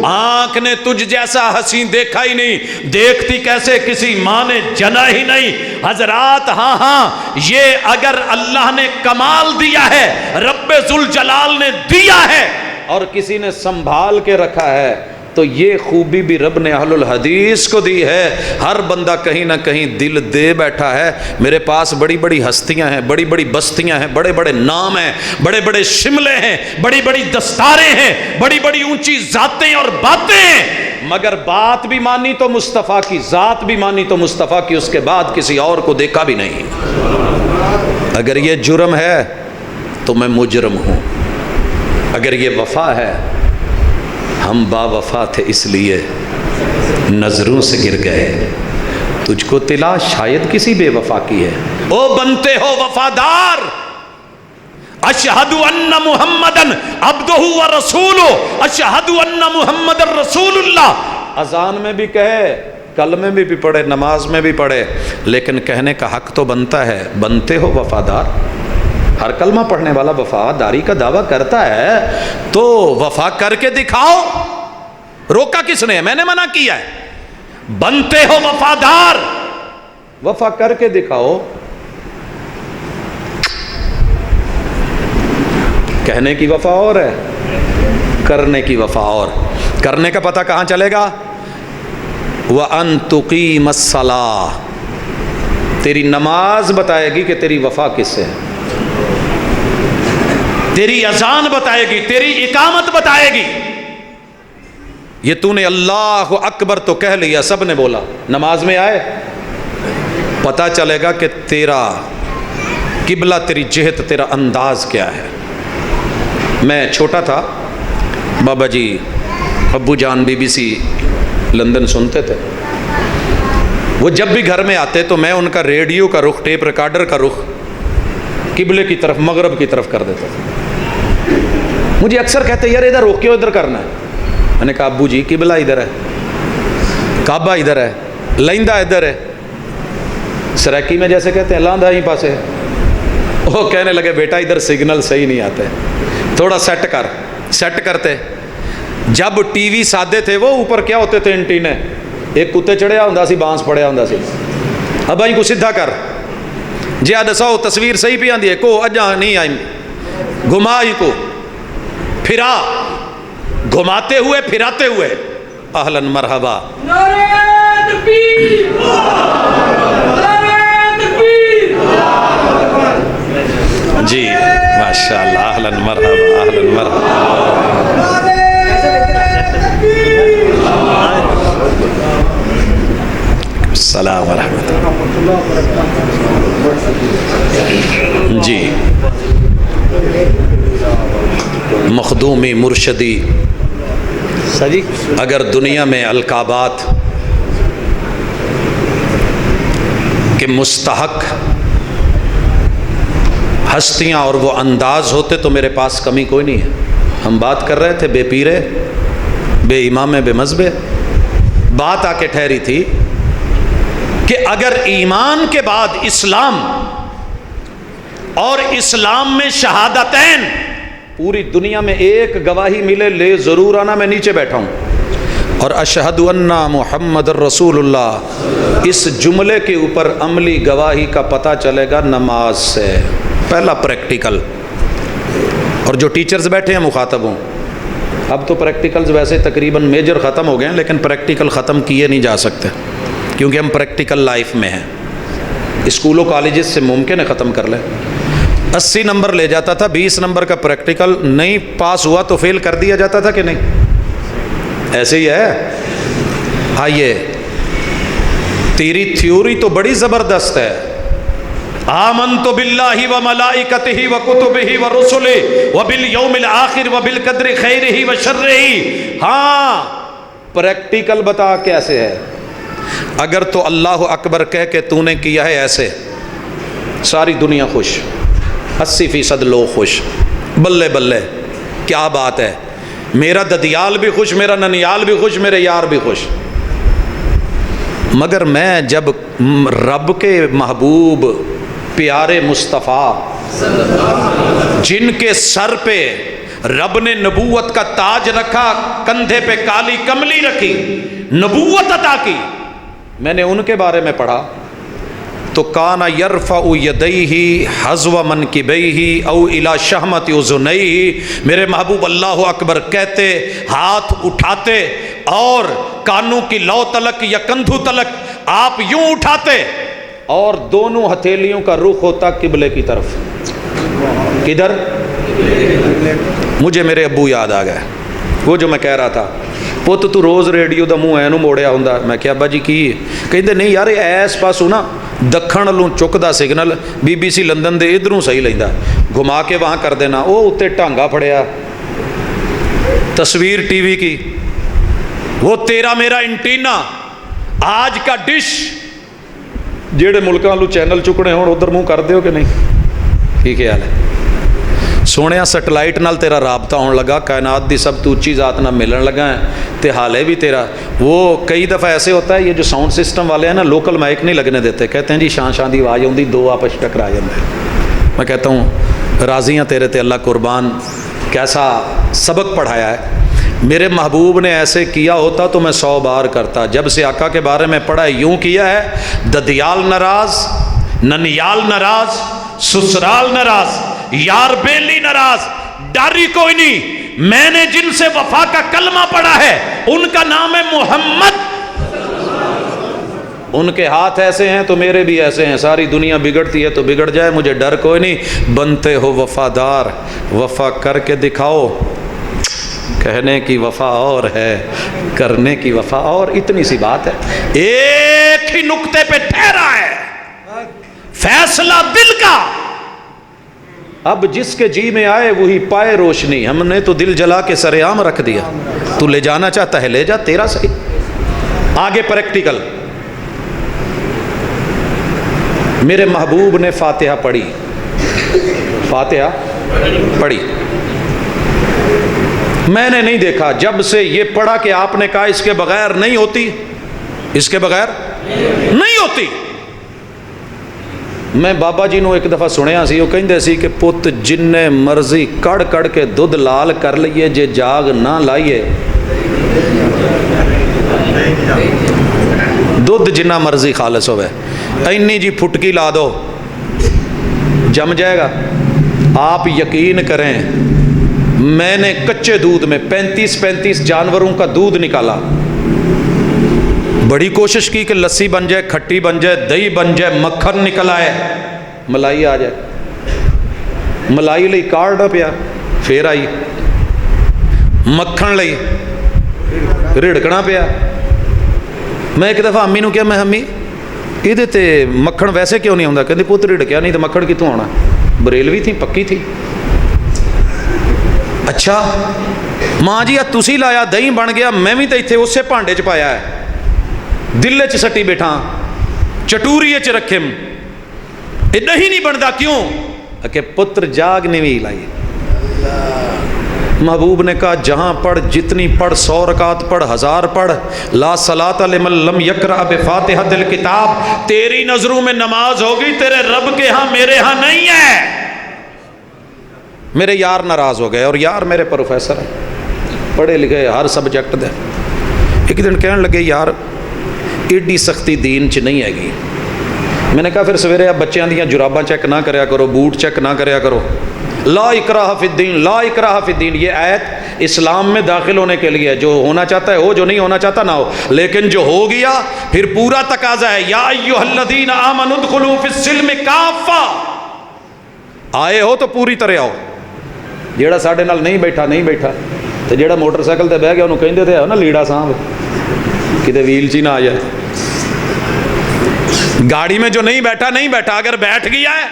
آنکھ نے تجھ جیسا حسین دیکھا ہی نہیں، دیکھتی کیسے کسی ماں نے جنا ہی نہیں۔ حضرات ہاں یہ اگر اللہ نے کمال دیا ہے، رب ذوالجلال نے دیا ہے اور کسی نے سنبھال کے رکھا ہے، تو یہ خوبی بھی رب نے اہل الحدیث کو دی ہے۔ ہر بندہ کہیں نہ کہیں دل دے بیٹھا ہے، میرے پاس بڑی بڑی ہستیاں ہیں، بڑی بڑی بستیاں ہیں، بڑے بڑے نام ہیں، بڑے بڑے شملے ہیں، بڑی بڑی دستاریں ہیں، بڑی بڑی اونچی ذاتیں اور باتیں ہیں، مگر بات بھی مانی تو مصطفیٰ کی، ذات بھی مانی تو مصطفیٰ کی، اس کے بعد کسی اور کو دیکھا بھی نہیں۔ اگر یہ جرم ہے تو میں مجرم ہوں، اگر یہ وفا ہے، ہم با وفا تھے اس لیے نظروں سے گر گئے، تجھ کو تلاش شاید کسی بے وفا کی ہے۔ او بنتے ہو وفادار، اشہد ان محمدن عبدہ و رسولہ، اشہد ان محمدن رسول اللہ، اذان میں بھی کہے، کلمے میں بھی پڑھے، نماز میں بھی پڑھے، لیکن کہنے کا حق تو بنتا ہے، بنتے ہو وفادار۔ ہر کلمہ پڑھنے والا وفاداری کا دعویٰ کرتا ہے تو وفا کر کے دکھاؤ، روکا کس نے؟ میں نے منع کیا ہے۔ بنتے ہو وفادار، وفا کر کے دکھاؤ. کہنے کی وفا اور ہے، کرنے کی وفا اور. کرنے کا پتہ کہاں چلے گا؟ وَأَن تُقِيمَ الصَّلَاةَ، تیری نماز بتائے گی کہ تیری وفا کس سے ہے. تیری اذان بتائے گی، تیری اقامت بتائے گی. یہ تو نے اللہ اکبر تو کہہ لیا، سب نے بولا، نماز میں آئے، پتہ چلے گا کہ تیرا قبلہ، تیری جہت، تیرا انداز کیا ہے. میں چھوٹا تھا، بابا جی ابو جان BBC لندن سنتے تھے. وہ جب بھی گھر میں آتے تو میں ان کا ریڈیو کا رخ، ٹیپ ریکارڈر کا رخ قبلے کی طرف، مغرب کی طرف کر دیتا تھا. مجھے اکثر کہتے یار ادھر رخ کیوں ادھر کرنا ہے؟ میں نے کہا ابو جی قبلہ ادھر ہے، کعبہ ادھر ہے، لائندہ ادھر ہے. سرائکی میں جیسے کہتے ہیں لاندہ ہی پاسے ہے. وہ کہنے لگے بیٹا ادھر سگنل صحیح نہیں آتے، تھوڑا سیٹ کر. سیٹ کرتے. جب ٹی وی سادے تھے وہ اوپر کیا ہوتے تھے انٹینے، ایک کتے چڑھیا ہوں سی، بانس پڑیا ہوں سی. اب آئی کو سدھا کر جی دساؤ تصویر صحیح پہ آندی ہے کو اجا نہیں آئی، گھما ہی کو پھرا، گھماتے ہوئے پھراتے ہوئے. اہلاً مرحبا. جی ماشاء اللہ، اہلاً مرحبا، اہلاً مرحبا. السلام ورحمۃ اللہ. جی مخدومی مرشدی، اگر دنیا میں القابات کے مستحق ہستیاں اور وہ انداز ہوتے تو میرے پاس کمی کوئی نہیں ہے. ہم بات کر رہے تھے بے پیرے، بے امامے، بے مذہبے. بات آ کے ٹھہری تھی کہ اگر ایمان کے بعد اسلام اور اسلام میں شہادتین پوری دنیا میں ایک گواہی ملے، لے ضرور آنا، میں نیچے بیٹھا ہوں، اور اشہد ان محمد رسول اللہ، اس جملے کے اوپر عملی گواہی کا پتہ چلے گا نماز سے. پہلا پریکٹیکل. اور جو ٹیچرز بیٹھے ہیں مخاطب ہوں، اب تو پریکٹیکلز ویسے تقریباً میجر ختم ہو گئے ہیں، لیکن پریکٹیکل ختم کیے نہیں جا سکتے کیونکہ ہم پریکٹیکل لائف میں ہیں. اسکولوں کالجز سے ممکن ہے ختم کر لیں. 80 نمبر لے جاتا تھا، 20 نمبر کا پریکٹیکل نہیں پاس ہوا تو فیل کر دیا جاتا تھا کہ نہیں؟ ایسے ہی ہے. آئیے، تیری تھیوری تو بڑی زبردست ہے، آمنت باللہ وملائکتہ وکتبہ ورسلہ وبالیوم الآخر وبالقدر خیرہ وشرہ. ہاں، پریکٹیکل بتا کیسے ہے. اگر تو اللہ اکبر کہہ کے تو نے کیا ہے ایسے، ساری دنیا خوش، 80% لوگ خوش. بلے بلے کیا بات ہے، میرا ددیال بھی خوش، میرا ننیال بھی خوش، میرے یار بھی خوش. مگر میں جب رب کے محبوب پیارے مصطفیٰ، جن کے سر پہ رب نے نبوت کا تاج رکھا، کندھے پہ کالی کملی رکھی، نبوت عطا کی، میں نے ان کے بارے میں پڑھا تو کان یرفع یدیہ حذو منکبیہ او الی شہمۃ اذنیہ. میرے محبوب اللہ اکبر کہتے، ہاتھ اٹھاتے اور کانوں کی لو تلک یا کندھو تلک آپ یوں اٹھاتے اور دونوں ہتھیلیوں کا رخ ہوتا قبلے کی طرف. کدھر؟ مجھے میرے ابو یاد آ گئے، وہ جو میں کہہ رہا تھا، پت تو روز ریڈیو دا منہ اینو موڑیا ہوں. میں کہا ابا جی کی؟ کہتے نہیں یار ایس پاسوں نا دکھن لوں چکدا سگنل BBC لندن دے ادھروں صحیح لیندا، گھما کے وہاں کر دینا. وہ اتنے ٹانگا پھڑیا تصویر ٹی وی کی، وہ تیرا میرا انٹینا، آج کا ڈش. جہے ملکاں لو چینل چکنے ہون ادھر منہ کر دیو کہ نہیں؟ کی خیال ہے؟ سونے سیٹلائٹ نال تیرا رابطہ ہون لگا، کائنات دی سب تو اچھی ذات نال ملن لگا ہے، تے حالے بھی تیرا. وہ کئی دفعہ ایسے ہوتا ہے، یہ جو ساؤنڈ سسٹم والے ہیں نا، لوکل مائک نہیں لگنے دیتے، کہتے ہیں جی شان شان دی آواز ہوندی، دو آپس ٹکرا جاندے. میں کہتا ہوں راضی ہاں تیرے تے اللہ قربان، کیسا سبق پڑھایا ہے. میرے محبوب نے ایسے کیا ہوتا تو میں 100 بار کرتا. جب سے آقا کے بارے میں پڑھا یوں کیا ہے, ددیال ناراض, ننیال ناراض, سسرال ناراض, یار بیلی ناراض, ڈاری کوئی نہیں. میں نے جن سے وفا کا کلمہ پڑھا ہے ان کا نام ہے محمد. ان کے ہاتھ ایسے ہیں تو میرے بھی ایسے ہیں. ساری دنیا بگڑتی ہے تو بگڑ جائے, مجھے ڈر کوئی نہیں. بنتے ہو وفادار, وفا کر کے دکھاؤ. کہنے کی وفا اور ہے, کرنے کی وفا اور. اتنی سی بات ہے, ایک ہی نقطے پہ ٹھہرا ہے فیصلہ دل کا. اب جس کے جی میں آئے وہی پائے روشنی. ہم نے تو دل جلا کے سر عام رکھ دیا. تو لے جانا چاہتا ہے لے جا, تیرا صحیح. آگے پریکٹیکل. میرے محبوب نے فاتحہ پڑھی, فاتحہ پڑھی. میں نے نہیں دیکھا جب سے یہ پڑھا کہ آپ نے کہا اس کے بغیر نہیں ہوتی, اس کے بغیر نہیں ہوتی. میں بابا جی نو ایک دفعہ سنیا سی, وہ کہندے سی کہ پت جننے مرضی کڑ کڑ کے دودھ لال کر لئیے, جے جاگ نہ لائیے دودھ جنہ مرضی خالص ہوئے, اینی جی پھٹکی لا دو جم جائے گا. آپ یقین کریں, میں نے کچے دودھ میں 35 جانوروں کا دودھ نکالا. بڑی کوشش کی کہ لسی بن جائے, کھٹی بن جائے, دہی بن جائے, مکھن نکل آئے, ملائی آ جائے. ملائی لئی کارڈ پیا, پھر آئی. مکھن لئی رڑکنا پیا. میں ایک دفعہ امی نو کیا, میں امی یہ تے مکھن ویسے کیوں نہیں آتا؟ کہندی پوت رڑکیا نہیں تو مکھن کتوں آنا؟ بریلوی تھی, پکی تھی. اچھا ماں جی تسی لایا, دہی بن گیا, میں بھی تو اتنے اسے بھانڈے چ پایا ہے, دل چ سٹی بیٹھا, چٹوری چ رکھے, یہ دہی نہیں بنتا کیوں؟ کہ پتر جاگ نہیں لائی. محبوب نے کہا جہاں پڑھ, جتنی پڑھ, 100 رکعت پڑھ, 1000 پڑھ, لا صلاۃ لمن لم یقرأ بفاتحۃ الکتاب. تیری نظروں میں نماز ہوگی, تیرے رب کے ہاں میرے ہاں نہیں ہے. میرے یار ناراض ہو گئے, اور یار میرے پروفیسر ہیں, پڑھے لکھے, ہر سبجیکٹ دے. ایک دن کہنے لگے یار ایڈی سختی دین چ نہیں ہے گی. میں نے کہا پھر سویرے آپ بچیاں دیاں جراباں چیک نہ کریا کرو, بوٹ چیک نہ کریا کرو. لا اکراہ فی الدین, لا اکراہ فی الدین, یہ آیت اسلام میں داخل ہونے کے لیے, جو ہونا چاہتا ہے ہو, جو نہیں ہونا چاہتا نہ ہو. لیکن جو ہو گیا پھر پورا تقاضا ہے, یا ایھا الذین آمنوا ادخلوا فی السلم کافہ. آئے ہو تو پوری طرح آؤ. جیڑا ساڈے نال نہیں بیٹھا نہیں بیٹھا, تو جیڑا موٹر سائیکل تے بہ گیا انہوں کہندے تھے نا لیڑا سانب, کتے ویل چی نہ آ جائے. گاڑی میں جو نہیں بیٹھا نہیں بیٹھا, اگر بیٹھ گیا ہے.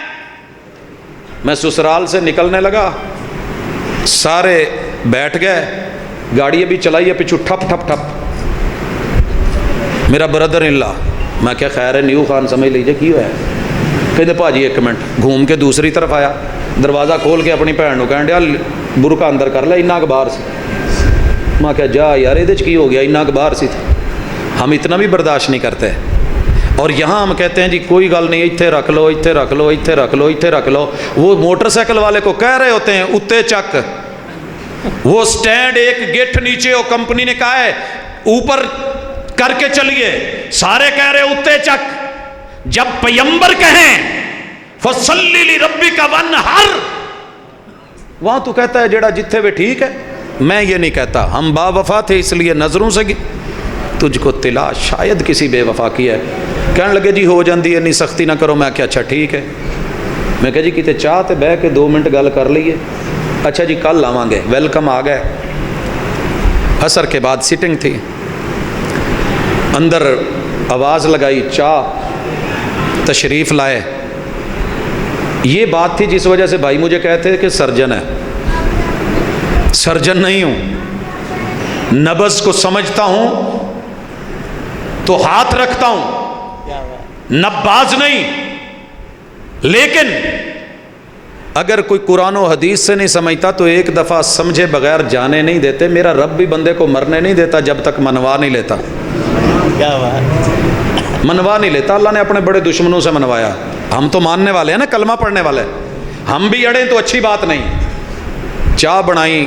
میں سسرال سے نکلنے لگا, سارے بیٹھ گئے, گاڑی ابھی چلائی ہے, پیچھو ٹھپ ٹھپ ٹھپ. میرا بردر ان لا, میں کیا خیر ہے, نیو خان سمجھ لیجیے کی ہوا ہے. کہتے بھاجی ایک منٹ, گھوم کے دوسری طرف آیا, دروازہ کھول کے اپنی بھن کو کہن ڈیا برقع اندر کر لے, اتنا باہر سی. میں کہا جا یار یہ کی ہو گیا, اتنا باہر سی تھی. ہم اتنا بھی برداشت نہیں کرتے. اور یہاں ہم کہتے ہیں جی کوئی گل نہیں, اتنے رکھ لو, اتنے رکھ لو, اتنے رکھ لو, اتنے رکھ لو. وہ موٹر سائیکل والے کو کہہ رہے ہوتے ہیں اتنے چک, وہ سٹینڈ ایک گیٹ نیچے, وہ کمپنی نے کہا ہے اوپر کر کے چلیے, سارے کہہ رہے اتنے چک. جب پیمبر کہیں فصلی لربک وانحر, وہاں تو کہتا ہے جیڑا جتھے وے ٹھیک ہے. میں یہ نہیں کہتا, ہم با وفا تھے اس لیے نظروں سے تجھ کو طلا شاید کسی بے وفا کی ہے. کہنے لگے جی ہو جاندی ہے, نہیں سختی نہ کرو. میں کہا اچھا ٹھیک ہے. میں کہا جی کتے چاہ تے بہ کے 2 منٹ گل کر لئیے. اچھا جی کل آواں گے, ویلکم آ گئے. عصر کے بعد سٹنگ تھی, اندر آواز لگائی, چاہ تشریف لائے. یہ بات تھی جس وجہ سے بھائی مجھے کہتے کہ سرجن ہے. سرجن نہیں ہوں, نبض کو سمجھتا ہوں تو ہاتھ رکھتا ہوں, نباز نہیں. لیکن اگر کوئی قرآن و حدیث سے نہیں سمجھتا تو ایک دفعہ سمجھے بغیر جانے نہیں دیتے. میرا رب بھی بندے کو مرنے نہیں دیتا جب تک منوا نہیں لیتا. کیا بات, منوا نہیں لیتا. اللہ نے اپنے بڑے دشمنوں سے منوایا. ہم تو ماننے والے ہیں نا, کلمہ پڑھنے والے, ہم بھی اڑیں تو اچھی بات نہیں. چاہ بنائی,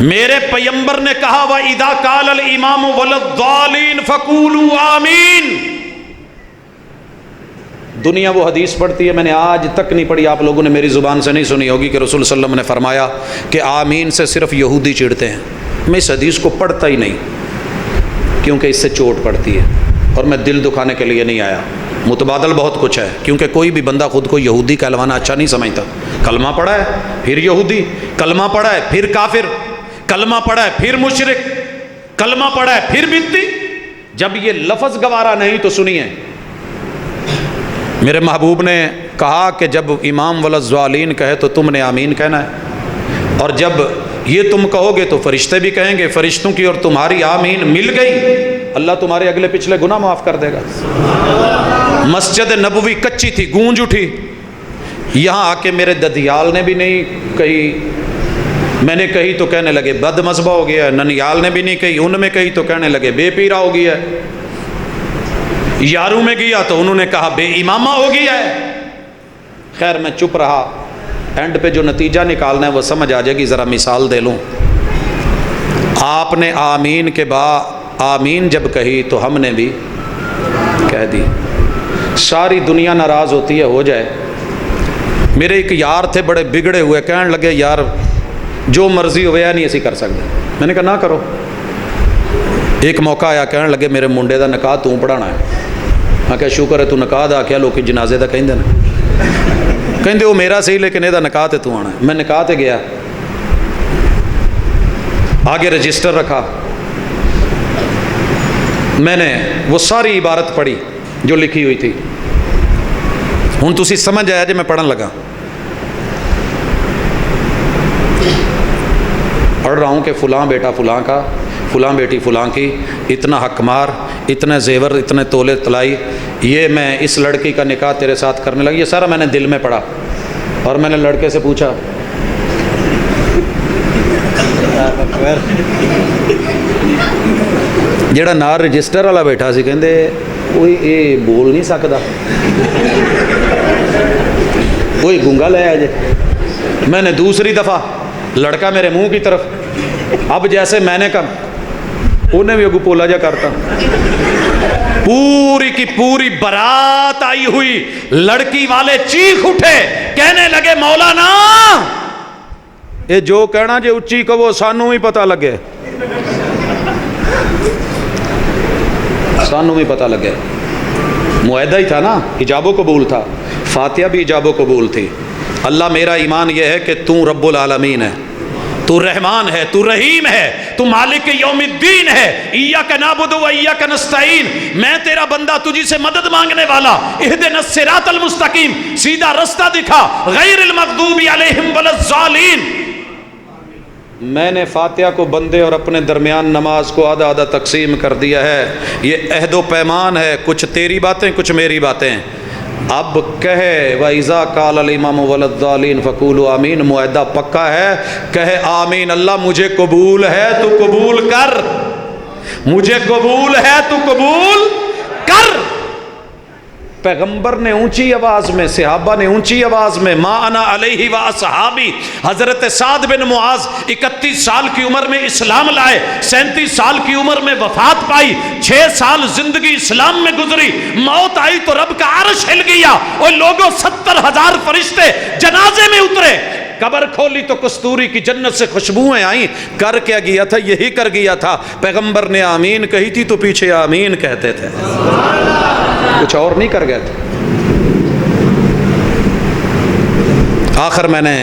میرے پیغمبر نے کہا وَإِذَا قَالَ الْإِمَامُ وَلَلضَّالِينَ فَقُولُوا آمین. دنیا وہ حدیث پڑھتی ہے، میں نے آج تک نہیں پڑھی، آپ لوگوں نے میری زبان سے نہیں سنی ہوگی کہ رسول صلی اللہ علیہ وسلم نے فرمایا کہ آمین سے صرف یہودی چڑھتے ہیں. میں اس حدیث کو پڑھتا ہی نہیں، کیونکہ اس سے چوٹ پڑتی ہے، اور میں دل دکھانے کے لیے نہیں آیا. متبادل بہت کچھ ہے، کیونکہ کوئی بھی بندہ خود کو یہودی کہلوانا اچھا نہیں سمجھتا. کلمہ پڑھا ہے پھر یہودی، کلمہ پڑھا ہے پھر کافر، کلمہ پڑھا ہے پھر مشرک، کلمہ پڑھا ہے پھر بدعتی. جب یہ لفظ گوارا نہیں تو سنیے، میرے محبوب نے کہا کہ جب امام وَلَلضَّالِينَ کہے تو تم نے آمین کہنا ہے، اور جب یہ تم کہو گے تو فرشتے بھی کہیں گے. فرشتوں کی اور تمہاری آمین مل گئی، اللہ تمہارے اگلے پچھلے گناہ معاف کر دے گا. مسجد نبوی کچی تھی، گونج اٹھی، یہاں آ کے میرے ددیال نے بھی نہیں کہی، میں نے کہی تو کہنے لگے بد مذہبہ ہو گیا ہے. ننیال نے بھی نہیں کہی، ان میں کہی تو کہنے لگے بے پیرا ہو گیا ہے. یاروں میں گیا تو انہوں نے کہا بے امامہ ہو گیا ہے. خیر میں چپ رہا. اینڈ پہ جو نتیجہ نکالنا ہے وہ سمجھ آ جائے گی. ذرا مثال دے لوں. آپ نے آمین کے بعد آمین جب کہی تو ہم نے بھی کہہ دی. ساری دنیا ناراض ہوتی ہے، ہو جائے. میرے ایک یار تھے بڑے بگڑے ہوئے، کہنے لگے یار جو مرضی ہوئے نہیں ایسی کر سکتے. میں نے کہا نہ کرو. ایک موقع آیا، کہنے لگے میرے منڈے دا نکاح تو پڑھانا ہے. میں کہا شکر ہے تو نکاح دا آکھیا، لوگ جنازے دا کہیں نا، کہیں وہ میرا صحیح لیکن یہ نکاح تے تو آنا ہے. میں نکاح تے گیا، آگے رجسٹر رکھا، میں نے وہ ساری عبارت پڑھی جو لکھی ہوئی تھی. ہوں تسی سمجھ آیا جی میں پڑھن لگا. پڑھ رہا ہوں کہ فلاں بیٹا فلاں کا، فلاں بیٹی فلاں کی، اتنا حق مار، اتنے زیور، اتنے تولے طلائی، یہ میں اس لڑکی کا نکاح تیرے ساتھ کرنے لگی. یہ سارا میں نے دل میں پڑھا، اور میں نے لڑکے سے پوچھا جیڑا نال رجسٹر والا بیٹھا سی، کہندے کوئی یہ بول نہیں سکتا، کوئی گونگا لے آ جائے. میں نے دوسری دفعہ، لڑکا میرے منہ کی طرف، اب جیسے میں نے کہا انہیں بھی اگو پولا جا کرتا. پوری کی پوری برات آئی ہوئی، لڑکی والے چیخ اٹھے، کہنے لگے مولانا یہ جو کہنا جے اچھی کہو سانوں ہی پتہ لگے، سانوں ہی پتہ لگے. معاہدہ ہی تھا نا، ایجاب و قبول تھا، فاتحہ بھی ایجاب و قبول تھی. اللہ میرا ایمان یہ ہے کہ تو رب العالمین ہے، تو رحمان ہے، تو رحیم ہے، تو مالک یوم الدین ہے. ایاک نعبد و ایاک نستعین، میں تیرا بندہ تجھی سے مدد مانگنے والا. اہدنا الصراط المستقیم، سیدھا رستہ دکھا، غیر المغضوب علیہم ولا الضالین. میں نے فاتحہ کو بندے اور اپنے درمیان نماز کو آدھا آدھا تقسیم کر دیا ہے. یہ عہد و پیمان ہے، کچھ تیری باتیں کچھ میری باتیں. اب کہے وَإِذَا قَالَ الْإِمَامُ وَلَلضَّالِينَ فَقُولُوا آمین، معاہدہ پکا ہے. کہے آمین، اللہ مجھے قبول ہے تو قبول کر، مجھے قبول ہے تو قبول کر. پیغمبر نے اونچی آواز میں، صحابہ نے اونچی آواز میں ما انا علیہ و اصحابی. حضرت سعد بن معاذ 31 سال کی عمر میں اسلام لائے، 37 سال کی عمر میں وفات پائی، 6 سال زندگی اسلام میں گزری. موت آئی تو رب کا عرش ہل گیا، اور لوگوں 70,000 فرشتے جنازے میں اترے. قبر کھولی تو کستوری کی جنت سے خوشبوئیں آئیں. کر کیا گیا تھا؟ یہی کر گیا تھا. پیغمبر نے آمین کہی تھی تو پیچھے آمین کہتے تھے، کچھ اور نہیں کر گئے تھے. آخر میں نے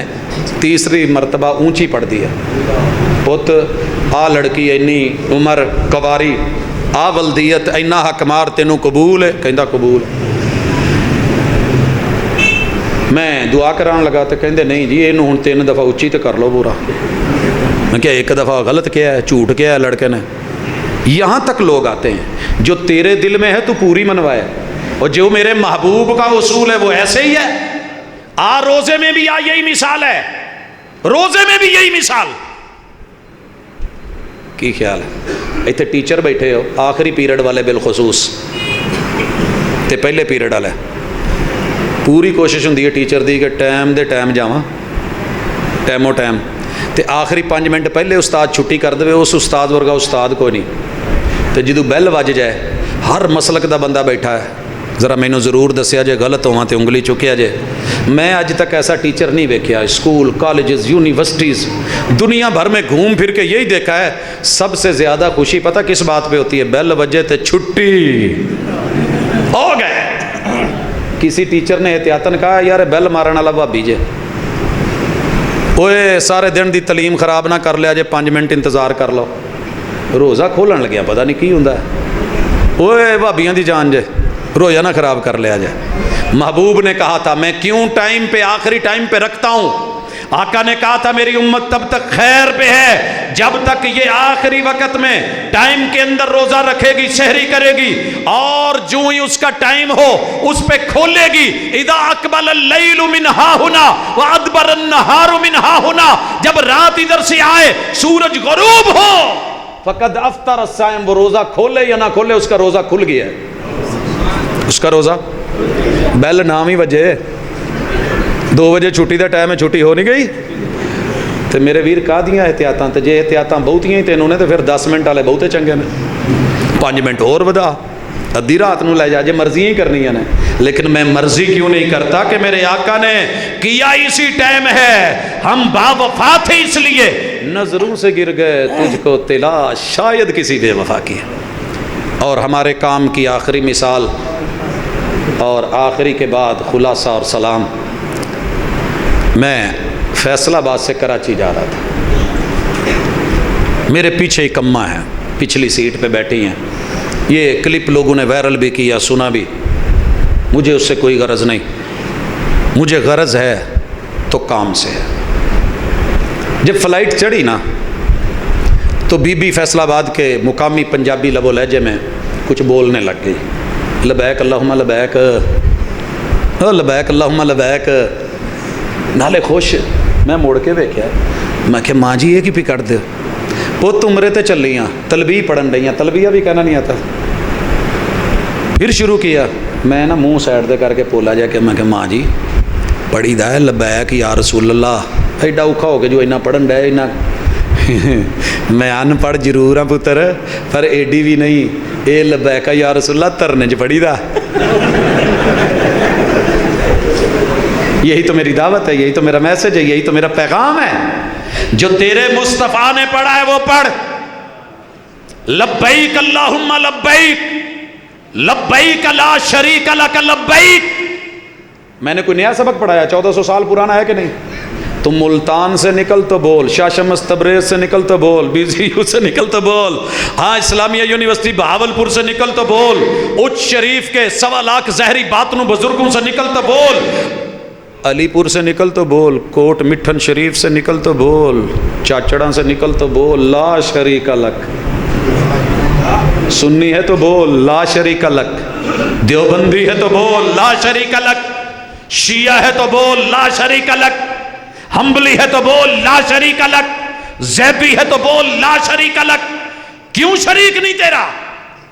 تیسری مرتبہ اونچی پڑھ دیا، پت آ لڑکی اینی عمر کواری، آ ولدیت اینا حق مار، تینوں قبول ہے؟ کہندا قبول. میں دعا کران لگا تو کہندے نہیں جی اینو ہن 3 دفعہ اچھی تو کر لو پورا. میں کہا 1 دفعہ غلط کیا ہے، جھوٹ کیا ہے لڑکے نے. یہاں تک لوگ آتے ہیں جو تیرے دل میں ہے تو پوری منوائے، اور جو میرے محبوب کا اصول ہے وہ ایسے ہی ہے. روزے میں بھی یہی مثال ہے، روزے میں بھی یہی مثال. کی خیال ہے اتنے ٹیچر بیٹھے ہو آخری پیریڈ والے بالخصوص تے پہلے پیریڈ والے، پوری کوشش ہوندی ہے ٹیچر دی کہ ٹائم دے ٹائم جاواں، ٹائمو ٹائم. تو آخری 5 منٹ پہلے استاد چھٹی کر دے، اس استاد ورگا استاد کوئی نہیں. تو جدو بیل وج جائے ہر مسلک دا بندہ بیٹھا ہے، ذرا مینوں ضرور دسیا جے غلط ہوا تو انگلی چکیا جے. میں اج تک ایسا ٹیچر نہیں ویکھیا، اسکول کالجز یونیورسٹیز دنیا بھر میں گھوم پھر کے یہی دیکھا ہے، سب سے زیادہ خوشی پتہ کس بات پہ ہوتی ہے؟ بیل وجے تے چھٹی ہو گئے. کسی ٹیچر نے احتیاطاً کہا یار بیل مارن والا بھابی جے، اوئے سارے دن دی تعلیم خراب نہ کر لیا جے، 5 منٹ انتظار کر لو. روزہ کھولن لگیا پتہ نہیں کی ہوندا ہے، اوئے بھابیاں دی جان جے، روزہ نہ خراب کر لیا جائے. محبوب نے کہا تھا میں کیوں ٹائم پہ آخری ٹائم پہ رکھتا ہوں. آقا نے کہا تھا میری امت تب تک خیر پہ ہے جب تک یہ آخری وقت میں ٹائم کے اندر روزہ رکھے گی، سحری کرے گی، اور جو ہی اس کا ٹائم ہو اس پہ کھولے گی. اذا اقبل اللیل من ہا ہنا وادبر النہار من ہا ہنا، جب رات ادھر سے آئے سورج غروب ہو، فقد افطر الصائم، وہ روزہ کھولے یا نہ کھولے اس کا روزہ کھل گیا ہے. اس کا روزہ بیل نام ہی وجے 2 بجے چھٹی دا ٹائم ہے، چھٹی ہو نہیں گئی. تو میرے ویر کہا دیاں احتیاطاں، تو جے احتیاطاں بہتیاں ہی تینوں نے تو پھر 10 منٹ والے بہتے چنگے نے. 5 منٹ اور ودا، ادھی رات نو لے جا، جے مرضیاں ہی کرنیاں نے. لیکن میں مرضی کیوں نہیں کرتا کہ میرے آقا نے کیا اسی ٹائم ہے، ہم با وفا تھے اس لیے نظروں سے گر گئے تجھ کو تلاش شاید کسی بے وفا کی. اور ہمارے کام کی آخری مثال اور آخری کے بعد خلاصہ اور سلام. میں فیصل آباد سے کراچی جا رہا تھا، میرے پیچھے ایک اماں ہیں، پچھلی سیٹ پہ بیٹھی ہیں. یہ کلپ لوگوں نے وائرل بھی کیا، سنا بھی. مجھے اس سے کوئی غرض نہیں، مجھے غرض ہے تو کام سے ہے. جب فلائٹ چڑھی نا تو بی بی فیصل آباد کے مقامی پنجابی لب و لہجے میں کچھ بولنے لگ گئی. لبیک اللہم لبیک، لبیک اللہم لبیک. نالے خوش. میں مڑ کے ویکھیا، میں کہ ماں جی یہ کی پی کر دے پوت عمرے تے چلیاں، تلبیہ پڑھن رہی ہیں، تلبیہ بھی کہنا نہیں آتا. پھر شروع کیا، میں نا منہ سائڈ دے کر کے پولا جا کے میں کہ ماں جی پڑھی دا ہے لبیک یا رسول اللہ. ایڈا اوکھا ہو کے جو اینا پڑھن ڈے اینا میں ان پڑھ ضرور ہاں پتر پر ایڈی بھی نہیں، اے لبیک یا رسول اللہ ترنے چ پڑھی دا. یہی تو میری دعوت ہے، یہی تو میرا میسج ہے، یہی تو میرا پیغام ہے. جو تیرے مصطفیٰ نے پڑھا ہے وہ پڑھ. لبیک اللہم لبیک لبیک لا شریک لک لبیک. میں نے کوئی نیا سبق پڑھایا، 1400 سال پرانا ہے کہ نہیں؟ تم ملتان سے نکل تو بول، شاہ شمس تبریز سے نکل تو بول، بی زی یو سے نکل تو بول، ہاں اسلامیہ یونیورسٹی بہاولپور سے نکل تو بول، اچ شریف کے 1.25 لاکھ زہری باطنوں بزرگوں سے نکل تو بول، علی پور سے نکل تو بول، کوٹ مٹھن شریف سے نکل تو بول، چاچڑا سے نکل تو بول لا شریک لک. سنی ہے تو بول لا شریک لک، دیوبندی ہے تو بول لا شریک لک، شیعہ ہے تو بول لا شریک لک، حنبلی ہے تو بول لا شریک لک، زیدی ہے تو بول لا شریک لک. کیوں شریک نہیں تیرا؟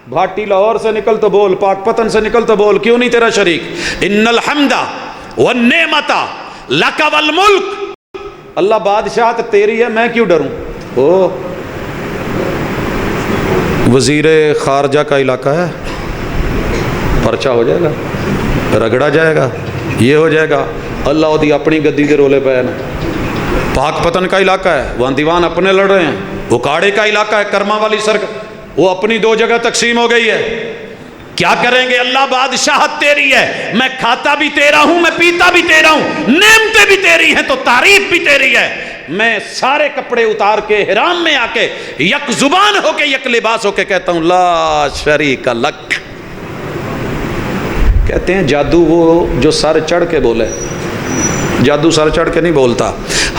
بھاٹی لاہور سے نکل تو بول، پاک پتن سے نکل تو بول، کیوں نہیں تیرا شریک؟ ان الحمد والنعمت لک والملک، اللہ بادشاہت تیری ہے، میں کیوں ڈروں؟ او وزیر خارجہ کا علاقہ ہے، پرچہ ہو جائے گا، رگڑا جائے گا، یہ ہو جائے گا. اللہ دی اپنی گدی کے رولے پہ ہے نا. پاک پتن کا علاقہ ہے، وہاں دیوان اپنے لڑ رہے ہیں. اکاڑے کا علاقہ ہے، کرما والی سرک وہ اپنی 2 جگہ تقسیم ہو گئی ہے. کیا کریں گے؟ اللہ بادشاہت تیری ہے، میں کھاتا بھی تیرا ہوں، میں پیتا بھی تیرا ہوں، نعمتیں بھی تیری ہیں تو تعریف بھی تیری ہے. میں سارے کپڑے اتار کے حرام میں آ کے یک زبان ہو کے یک لباس ہو کے کہتا ہوں لا شریک لک. کہتے ہیں جادو وہ جو سر چڑھ کے بولے، جادو سر چڑھ کے نہیں بولتا،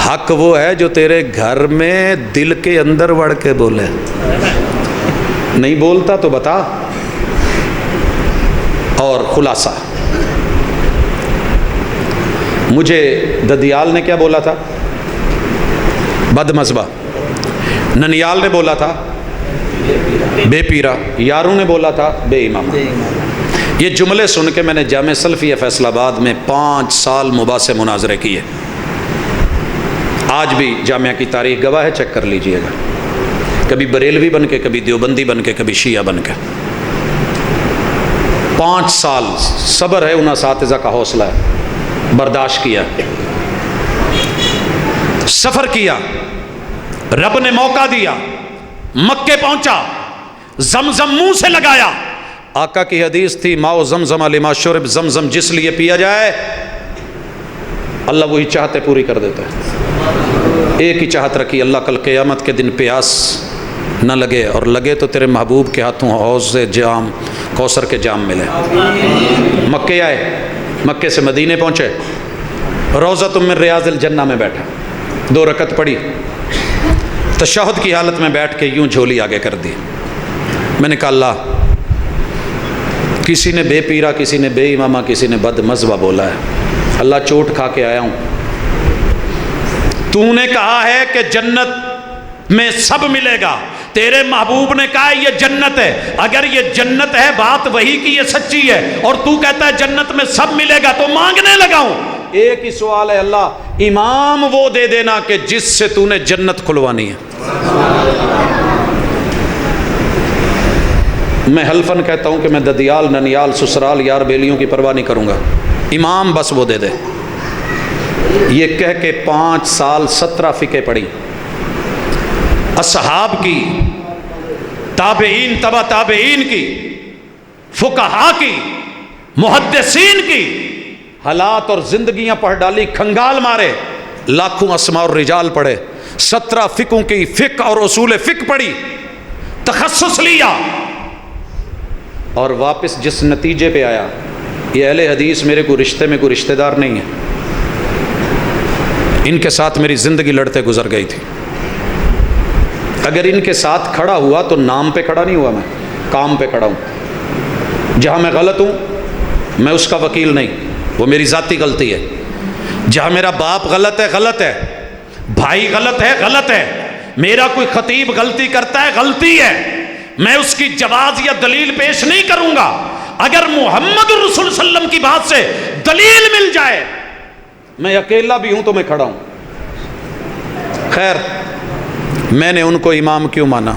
حق وہ ہے جو تیرے گھر میں دل کے اندر وڑ کے بولے. نہیں بولتا تو بتا. اور خلاصہ، مجھے ددیال نے کیا بولا تھا؟ بد مذہبہ. ننیال نے بولا تھا بے پیرا. یاروں نے بولا تھا بے امام. یہ جملے سن کے میں نے جامع سلفیہ فیصل آباد میں 5 سال مباحثے مناظرے کیے. آج بھی جامعہ کی تاریخ گواہ ہے، چیک کر لیجئے گا، کبھی بریلوی بن کے، کبھی دیوبندی بن کے، کبھی شیعہ بن کے۔ 5 سال صبر ہے ان اساتذہ کا، حوصلہ ہے، برداشت کیا، سفر کیا، رب نے موقع دیا، مکے پہنچا، زمزم منہ سے لگایا۔ آقا کی حدیث تھی ماؤ زمزم لما شرب، زمزم جس لیے پیا جائے اللہ وہی چاہتے پوری کر دیتا ہے۔ ایک ہی چاہت رکھی، اللہ کل قیامت کے دن پیاس نہ لگے، اور لگے تو تیرے محبوب کے ہاتھوں حوض سے جام کوثر کے جام ملے۔ مکے آئے، مکے سے مدینے پہنچے، روضۃ من ریاض الجنہ میں بیٹھا، 2 رکعت پڑھی، تشہد کی حالت میں بیٹھ کے یوں جھولی آگے کر دی۔ میں نے کہا اللہ، کسی نے بے پیرا، کسی نے بے امامہ، کسی نے بد مذہبہ بولا ہے، اللہ چوٹ کھا کے آیا ہوں۔ تو نے کہا ہے کہ جنت میں سب ملے گا، تیرے محبوب نے کہا ہے یہ جنت ہے، اگر یہ جنت ہے بات وہی کی یہ سچی ہے، اور تو کہتا ہے جنت میں سب ملے گا، تو مانگنے لگا ہوں۔ ایک ہی سوال ہے اللہ، امام وہ دے دینا کہ جس سے تو نے جنت کھلوانی ہے۔ میں حلفاً کہتا ہوں کہ میں ددیال، ننیال، سسرال، یار بیلیوں کی پرواہ نہیں کروں گا، امام بس وہ دے دے۔ یہ کہہ کے 5 سال 17 فقہ پڑھی، اصحاب کی، تابعین، تبع تابعین کی، فقہا کی، محدثین کی، حالات اور زندگیاں پڑھ ڈالی، کھنگال مارے، لاکھوں اسماء اور رجال پڑھے، 17 فقہوں کی فقہ اور اصول فقہ پڑھی، تخصص لیا، اور واپس جس نتیجے پہ آیا، یہ اہل حدیث میرے کو رشتے میں کوئی رشتہ دار نہیں ہے، ان کے ساتھ میری زندگی لڑتے گزر گئی تھی۔ اگر ان کے ساتھ کھڑا ہوا تو نام پہ کھڑا نہیں ہوا، میں کام پہ کھڑا ہوں۔ جہاں میں غلط ہوں میں اس کا وکیل نہیں، وہ میری ذاتی غلطی ہے۔ جہاں میرا باپ غلط ہے، غلط ہے، بھائی غلط ہے، غلط ہے، میرا کوئی خطیب غلطی کرتا ہے، غلطی ہے، میں اس کی جواز یا دلیل پیش نہیں کروں گا۔ اگر محمد رسول صلی اللہ علیہ وسلم کی بات سے دلیل مل جائے، میں اکیلا بھی ہوں تو میں کھڑا ہوں۔ خیر، میں نے ان کو امام کیوں مانا؟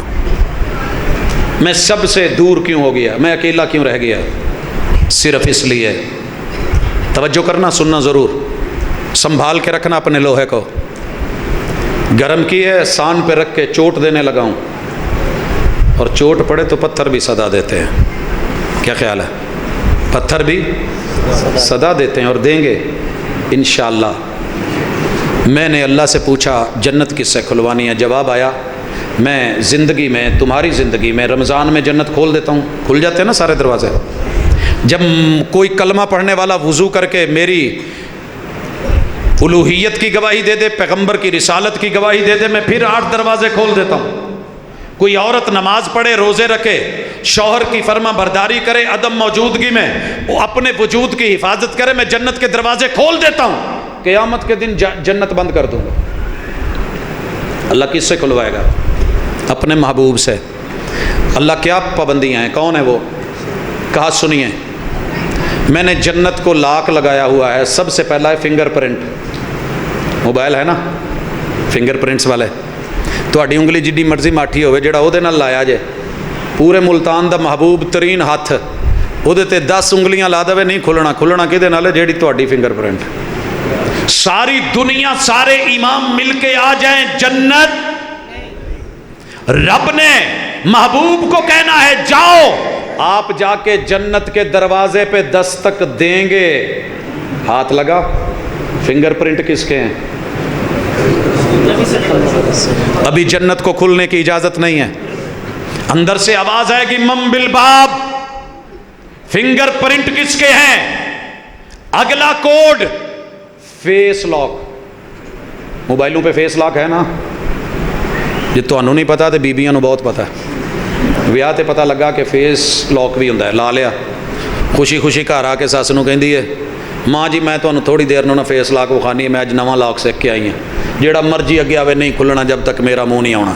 میں سب سے دور کیوں ہو گیا؟ میں اکیلا کیوں رہ گیا؟ صرف اس لیے، توجہ کرنا، سننا ضرور، سنبھال کے رکھنا اپنے لوہے کو۔ گرم کی ہے، سان پہ رکھ کے چوٹ دینے لگا ہوں، اور چوٹ پڑے تو پتھر بھی صدا دیتے ہیں۔ کیا خیال ہے؟ پتھر بھی صدا دیتے ہیں، اور دیں گے انشاءاللہ۔ میں نے اللہ سے پوچھا جنت کس سے کھلوانی ہے؟ جواب آیا، میں زندگی میں، تمہاری زندگی میں رمضان میں جنت کھول دیتا ہوں۔ کھل جاتے ہیں نا سارے دروازے۔ جب کوئی کلمہ پڑھنے والا وضو کر کے میری الوہیت کی گواہی دے دے، پیغمبر کی رسالت کی گواہی دے دے، میں پھر 8 دروازے کھول دیتا ہوں۔ کوئی عورت نماز پڑھے، روزے رکھے، شوہر کی فرما برداری کرے، عدم موجودگی میں وہ اپنے وجود کی حفاظت کرے، میں جنت کے دروازے کھول دیتا ہوں۔ قیامت کے دن جنت بند کر دوں گا۔ اللہ کس سے کھلوائے گا؟ اپنے محبوب سے۔ اللہ کیا پابندیاں ہیں؟ کون ہے وہ؟ کہا سنیے، میں نے جنت کو لاک لگایا ہوا ہے۔ سب سے پہلا ہے فنگر پرنٹ۔ موبائل ہے نا فنگر پرنٹس والے، تہاڈی انگلی جڈی مرضی ماٹھی ہوئے، جڑا وہ لایا جے، پورے ملتان دا محبوب ترین ہاتھ وہ 10 انگلیاں لا دے، نہیں کھلنا۔ کھلنا کدے نال ہے؟ جیڑی تہاڈی فنگر پرنٹ۔ ساری دنیا، سارے امام مل کے آ جائیں جنت، رب نے محبوب کو کہنا ہے جاؤ، آپ جا کے جنت کے دروازے پہ دستک دیں گے، ہاتھ لگا، فنگر پرنٹ کس کے ہیں؟ ابھی جنت کو کھلنے کی اجازت نہیں ہے۔ اندر سے آواز آئے گی من بالباب، فنگر پرنٹ کس کے ہیں؟ اگلا کوڈ فیس لاک۔ موبائلوں پہ فیس لاک ہے نا؟ یہ تو انہوں نہیں پتا، تو بیبیاں نو بہت پتا ہے۔ ਵਿਆਹ ਤੇ ਪਤਾ ਲੱਗਾ ਕਿ ਫੇਸ ਲੌਕ ਵੀ ਹੁੰਦਾ ਹੈ, ਲਾ ਲਿਆ, ਖੁਸ਼ੀ ਖੁਸ਼ੀ ਘਰ ਆ ਕੇ ਸੱਸ ਨੂੰ ਕਹਿੰਦੀ ਹੈ ਮਾਂ ਜੀ ਮੈਂ ਤੁਹਾਨੂੰ ਥੋੜੀ ਦੇਰ ਨੂੰ ਨਾ ਫੇਸ ਲਾਕ ਵਿਖਾਣੀ ਹੈ, ਮੈਂ ਅੱਜ ਨਵਾਂ ਲਾਕ ਸਿੱਖ ਕੇ ਆਈ ਹਾਂ, ਜਿਹੜਾ ਮਰਜ਼ੀ ਅੱਗੇ ਆਵੇ ਨਹੀਂ ਖੁੱਲਣਾ ਜਦ ਤੱਕ ਮੇਰਾ ਮੂੰਹ ਨਹੀਂ ਆਉਣਾ।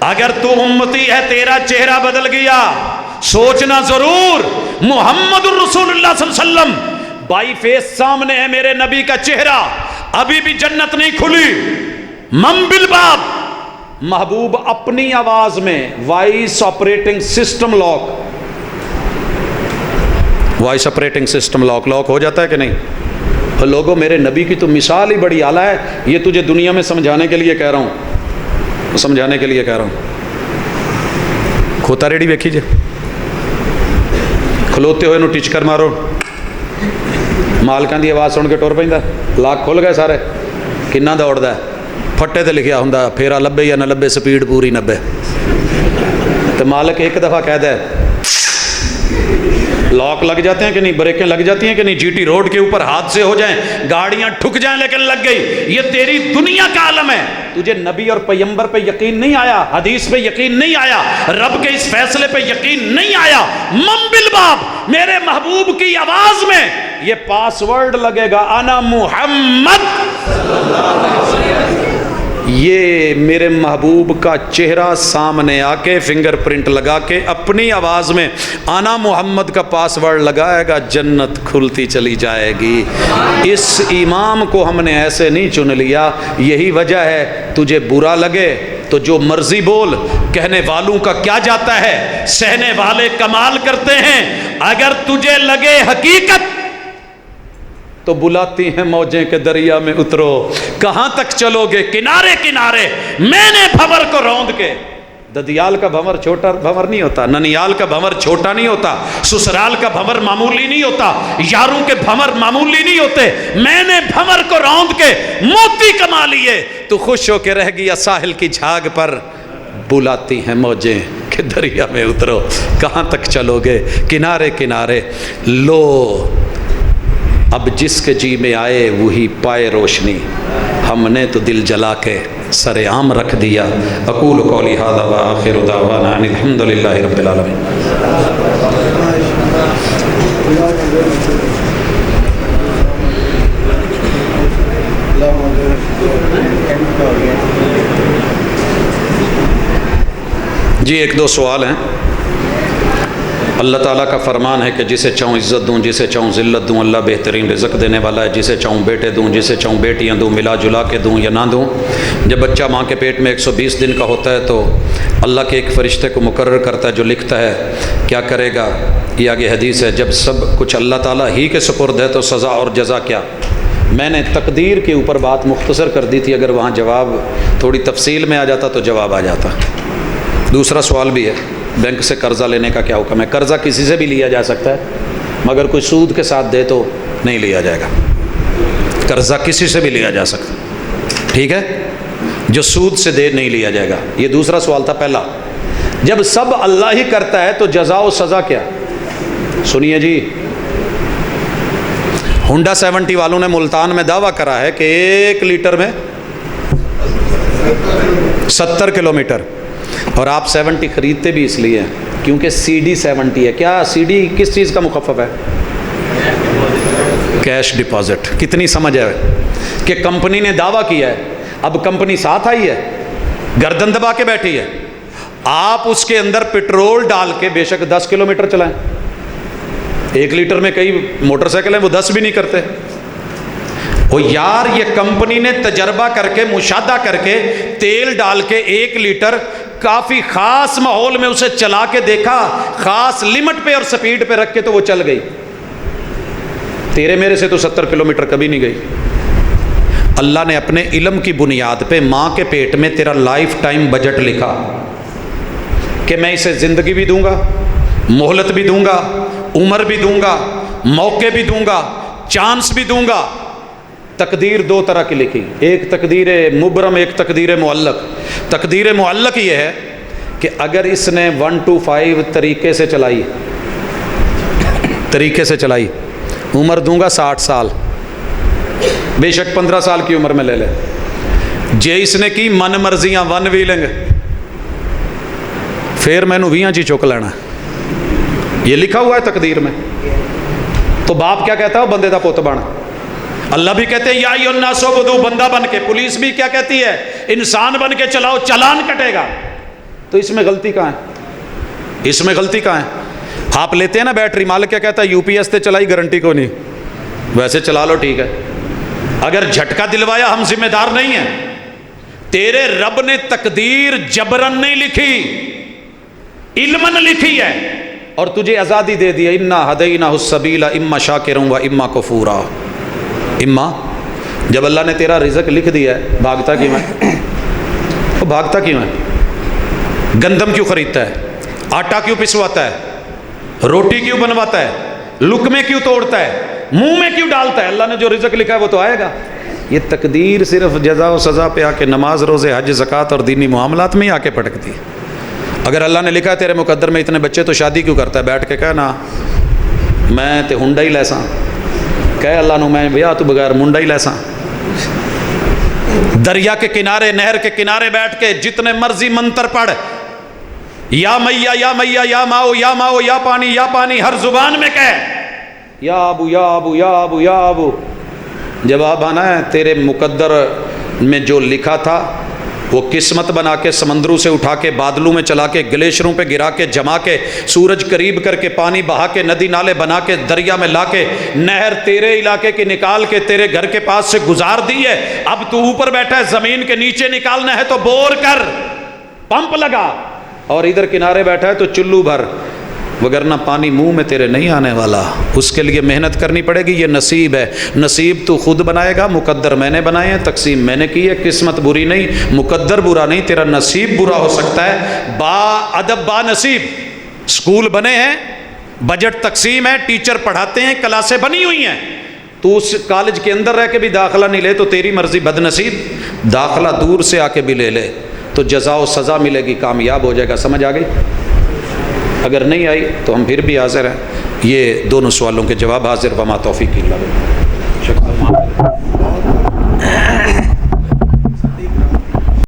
اگر تو امتی ہے تیرا چہرہ بدل گیا، سوچنا ضرور محمد الرسول اللہ صلی اللہ علیہ وسلم بائی فیس سامنے ہے میرے نبی کا چہرہ، ابھی بھی جنت نہیں کھلی۔ من بالباب، محبوب اپنی آواز میں voice operating system lock, voice operating system lock ہو جاتا ہے کہ نہیں؟ اور لوگوں میرے نبی کی تو مثال ہی بڑی اعلیٰ ہے، یہ تجھے دنیا میں سمجھانے کے لیے کہہ رہا ہوں، سمجھانے کے لیے کہہ رہا ہوں۔ کھوتا ریڑھی ویکھی جے، کھلوتے ہوئے نو ٹچ کر مارو، مالکاں دی آواز سن کے ٹر پیندا، لاک کھل گئے سارے، کنا دوڑدا ہے، پھٹے تے لکھیا ہوندا پھیرا لبے یا نہ لبے سپیڈ پوری 90، تو مالک ایک دفعہ کہہ دے لاک لگ جاتے ہیں کہ نہیں، بریکیں لگ جاتی ہیں کہ نہیں، جی ٹی روڈ کے اوپر حادثے ہو جائیں، گاڑیاں ٹھک جائیں، لیکن لگ گئی۔ یہ تیری دنیا کا عالم ہے، تجھے نبی اور پیغمبر پہ یقین نہیں آیا، حدیث پہ یقین نہیں آیا، رب کے اس فیصلے پہ یقین نہیں آیا، من بالباب میرے محبوب کی آواز میں یہ پاس ورڈ لگے گا، انا محمد، یہ میرے محبوب کا چہرہ سامنے آ کے فنگر پرنٹ لگا کے اپنی آواز میں انا محمد کا پاس ورڈ لگائے گا، جنت کھلتی چلی جائے گی۔ اس امام کو ہم نے ایسے نہیں چن لیا، یہی وجہ ہے تجھے برا لگے تو جو مرضی بول، کہنے والوں کا کیا جاتا ہے، سہنے والے کمال کرتے ہیں۔ اگر تجھے لگے حقیقت تو بلاتی ہیں موجیں کے دریا میں اترو، کہاں تک چلو گے کنارے کنارے، میں نے بھنور کو روند کے۔ ددیال کا بھنور چھوٹا بھنور نہیں ہوتا، ننیال کا بھنور چھوٹا نہیں ہوتا، سسرال کا بھنور معمولی نہیں ہوتا، یاروں کے بھنور معمولی نہیں ہوتے، میں نے بھنور کو روند کے موتی کما لیے، تو خوش ہو کے رہ گیا ساحل کی جھاگ پر، بلاتی ہیں موجیں کہ دریا میں اترو، کہاں تک چلو گے کنارے کنارے۔ لو اب جس کے جی میں آئے وہی پائے روشنی، ہم نے تو دل جلا کے سر عام رکھ دیا۔ اقول قولی ھذا وآخر دعوانا ان الحمد للہ رب العالمین۔ جی ایک دو سوال ہیں۔ اللہ تعالیٰ کا فرمان ہے کہ جسے چاہوں عزت دوں، جسے چاہوں ذلت دوں، اللہ بہترین رزق دینے والا ہے، جسے چاہوں بیٹے دوں، جسے چاہوں بیٹیاں دوں، ملا جلا کے دوں یا نہ دوں۔ جب بچہ ماں کے پیٹ میں 120 دن کا ہوتا ہے تو اللہ کے ایک فرشتے کو مقرر کرتا ہے جو لکھتا ہے کیا کرے گا۔ یہ آگے حدیث ہے، جب سب کچھ اللہ تعالیٰ ہی کے سپرد ہے تو سزا اور جزا کیا۔ میں نے تقدیر کے اوپر بات مختصر کر دی تھی، اگر وہاں جواب تھوڑی تفصیل میں آ جاتا تو جواب آ جاتا۔ دوسرا سوال بھی ہے، بینک سے قرضہ لینے کا کیا حکم ہے؟ قرضہ کسی سے بھی لیا جا سکتا ہے، مگر کوئی سود کے ساتھ دے تو نہیں لیا جائے گا۔ قرضہ کسی سے بھی لیا جا سکتا، ٹھیک ہے، جو سود سے دے نہیں لیا جائے گا۔ یہ دوسرا سوال تھا۔ پہلا، جب سب اللہ ہی کرتا ہے تو جزا و سزا کیا؟ سنیے جی، ہونڈا 70 والوں نے ملتان میں دعویٰ کرا ہے کہ 1 لیٹر میں 70 کلومیٹر، اور آپ 70 خریدتے بھی اس لیے ہیں کیونکہ سی ڈی 70 ہے۔ کیا سی ڈی کس چیز کا مخفف ہے؟ Cash deposit. کتنی سمجھ ہے کہ کمپنی نے دعویٰ کیا ہے، اب کمپنی ساتھ آئی ہے، گردن دبا کے بیٹھی ہے، آپ اس کے اندر پٹرول ڈال کے بے شک 10 کلومیٹر چلائیں، 1 لیٹر میں کئی موٹر سائیکل ہیں وہ 10 بھی نہیں کرتے۔ وہ یار یہ کمپنی نے تجربہ کر کے مشاہدہ کر کے تیل ڈال کے 1 لیٹر کافی خاص ماحول میں اسے چلا کے دیکھا، خاص لمٹ پہ اور سپیڈ پہ رکھ کے تو وہ چل گئی۔ تیرے میرے سے تو 70 کلومیٹر کبھی نہیں گئی۔ اللہ نے اپنے علم کی بنیاد پہ ماں کے پیٹ میں تیرا لائف ٹائم بجٹ لکھا کہ میں اسے زندگی بھی دوں گا، مہلت بھی دوں گا، عمر بھی دوں گا، موقع بھی دوں گا، چانس بھی دوں گا۔ تقدیر 2 طرح کی لکھی، ایک تقدیر مبرم، ایک تقدیر معلق۔ تقدیر معلق یہ ہے کہ اگر اس نے 1 to 5 طریقے سے چلائی، عمر دوں گا 60 سال، بے شک 15 سال کی عمر میں لے لے۔ جے اس نے کی من مرضیاں 1 ویلنگ، پھر میں نو 20 چی چک لینا، یہ لکھا ہوا ہے تقدیر میں۔ تو باپ کیا کہتا ہے؟ بندے دا پوت بن۔ اللہ بھی کہتے ہیں یا ایھا الناس اعبدوا، بندہ بن کے۔ پولیس بھی کیا کہتی ہے؟ انسان بن کے چلاؤ، چالان کٹے گا۔ تو اس میں غلطی کہاں ہے؟ اس میں غلطی کہاں ہے؟ آپ لیتے ہیں نا بیٹری، مالک کیا کہتا ہے یو پی ایس تے چلائی گارنٹی کو نہیں، ویسے چلا لو ٹھیک ہے، اگر جھٹکا دلوایا ہم ذمہ دار نہیں ہیں۔ تیرے رب نے تقدیر جبرن نہیں لکھی، علمن لکھی ہے، اور تجھے آزادی دے دی، انا ہدیناہ السبیل اما شاکرا و اما کفورا۔ اما، جب اللہ نے تیرا رزق لکھ دیا ہے، بھاگتا کیوں ہے؟ وہ بھاگتا کیوں ہے؟ گندم کیوں خریدتا ہے؟ آٹا کیوں پسواتا ہے؟ روٹی کیوں بنواتا ہے؟ لقمے کیوں توڑتا ہے؟ منہ میں کیوں ڈالتا ہے؟ اللہ نے جو رزق لکھا ہے وہ تو آئے گا۔ یہ تقدیر صرف جزا و سزا پہ آ کے نماز، روزے، حج، زکوٰۃ اور دینی معاملات میں ہی آ کے پٹکتی ہے۔ اگر اللہ نے لکھا ہے تیرے مقدر میں اتنے بچے، تو شادی کیوں کرتا ہے؟ بیٹھ کے کہنا میں تے ہنڈا ہی لیساں، کہے اللہ نو میں بیاہ تو بغیر منڈا ہی لیساں۔ دریا کے کنارے، نہر کے کنارے بیٹھ کے جتنے مرضی منتر پڑھ، یا میاں یا میاں، یا ماؤ یا ماؤ، یا پانی یا پانی، ہر زبان میں کہے یا ابو یا ابو یا ابو یا ابو۔ جواب آنا ہے تیرے مقدر میں جو لکھا تھا وہ قسمت بنا کے سمندروں سے اٹھا کے بادلوں میں چلا کے گلیشروں پہ گرا کے جما کے سورج قریب کر کے پانی بہا کے ندی نالے بنا کے دریا میں لا کے نہر تیرے علاقے کی نکال کے تیرے گھر کے پاس سے گزار دی ہے۔ اب تو اوپر بیٹھا ہے، زمین کے نیچے نکالنا ہے تو بور کر، پمپ لگا، اور ادھر کنارے بیٹھا ہے تو چلو بھر، وگرنہ پانی منہ میں تیرے نہیں آنے والا۔ اس کے لیے محنت کرنی پڑے گی، یہ نصیب ہے۔ نصیب تو خود بنائے گا، مقدر میں نے بنائے ہیں، تقسیم میں نے کی ہے۔ قسمت بری نہیں، مقدر برا نہیں، تیرا نصیب برا ہو سکتا ہے۔ با ادب با نصیب اسکول بنے ہیں، بجٹ تقسیم ہے، ٹیچر پڑھاتے ہیں، کلاسیں بنی ہوئی ہیں، تو اس کالج کے اندر رہ کے بھی داخلہ نہیں لے تو تیری مرضی، بد نصیب۔ داخلہ دور سے آ کے بھی لے لے تو جزا و سزا ملے گی، کامیاب ہو جائے گا۔ سمجھ آ گئی؟ اگر نہیں آئی تو ہم پھر بھی حاضر ہیں۔ یہ دونوں سوالوں کے جواب حاضر، وما توفیق الا باللہ۔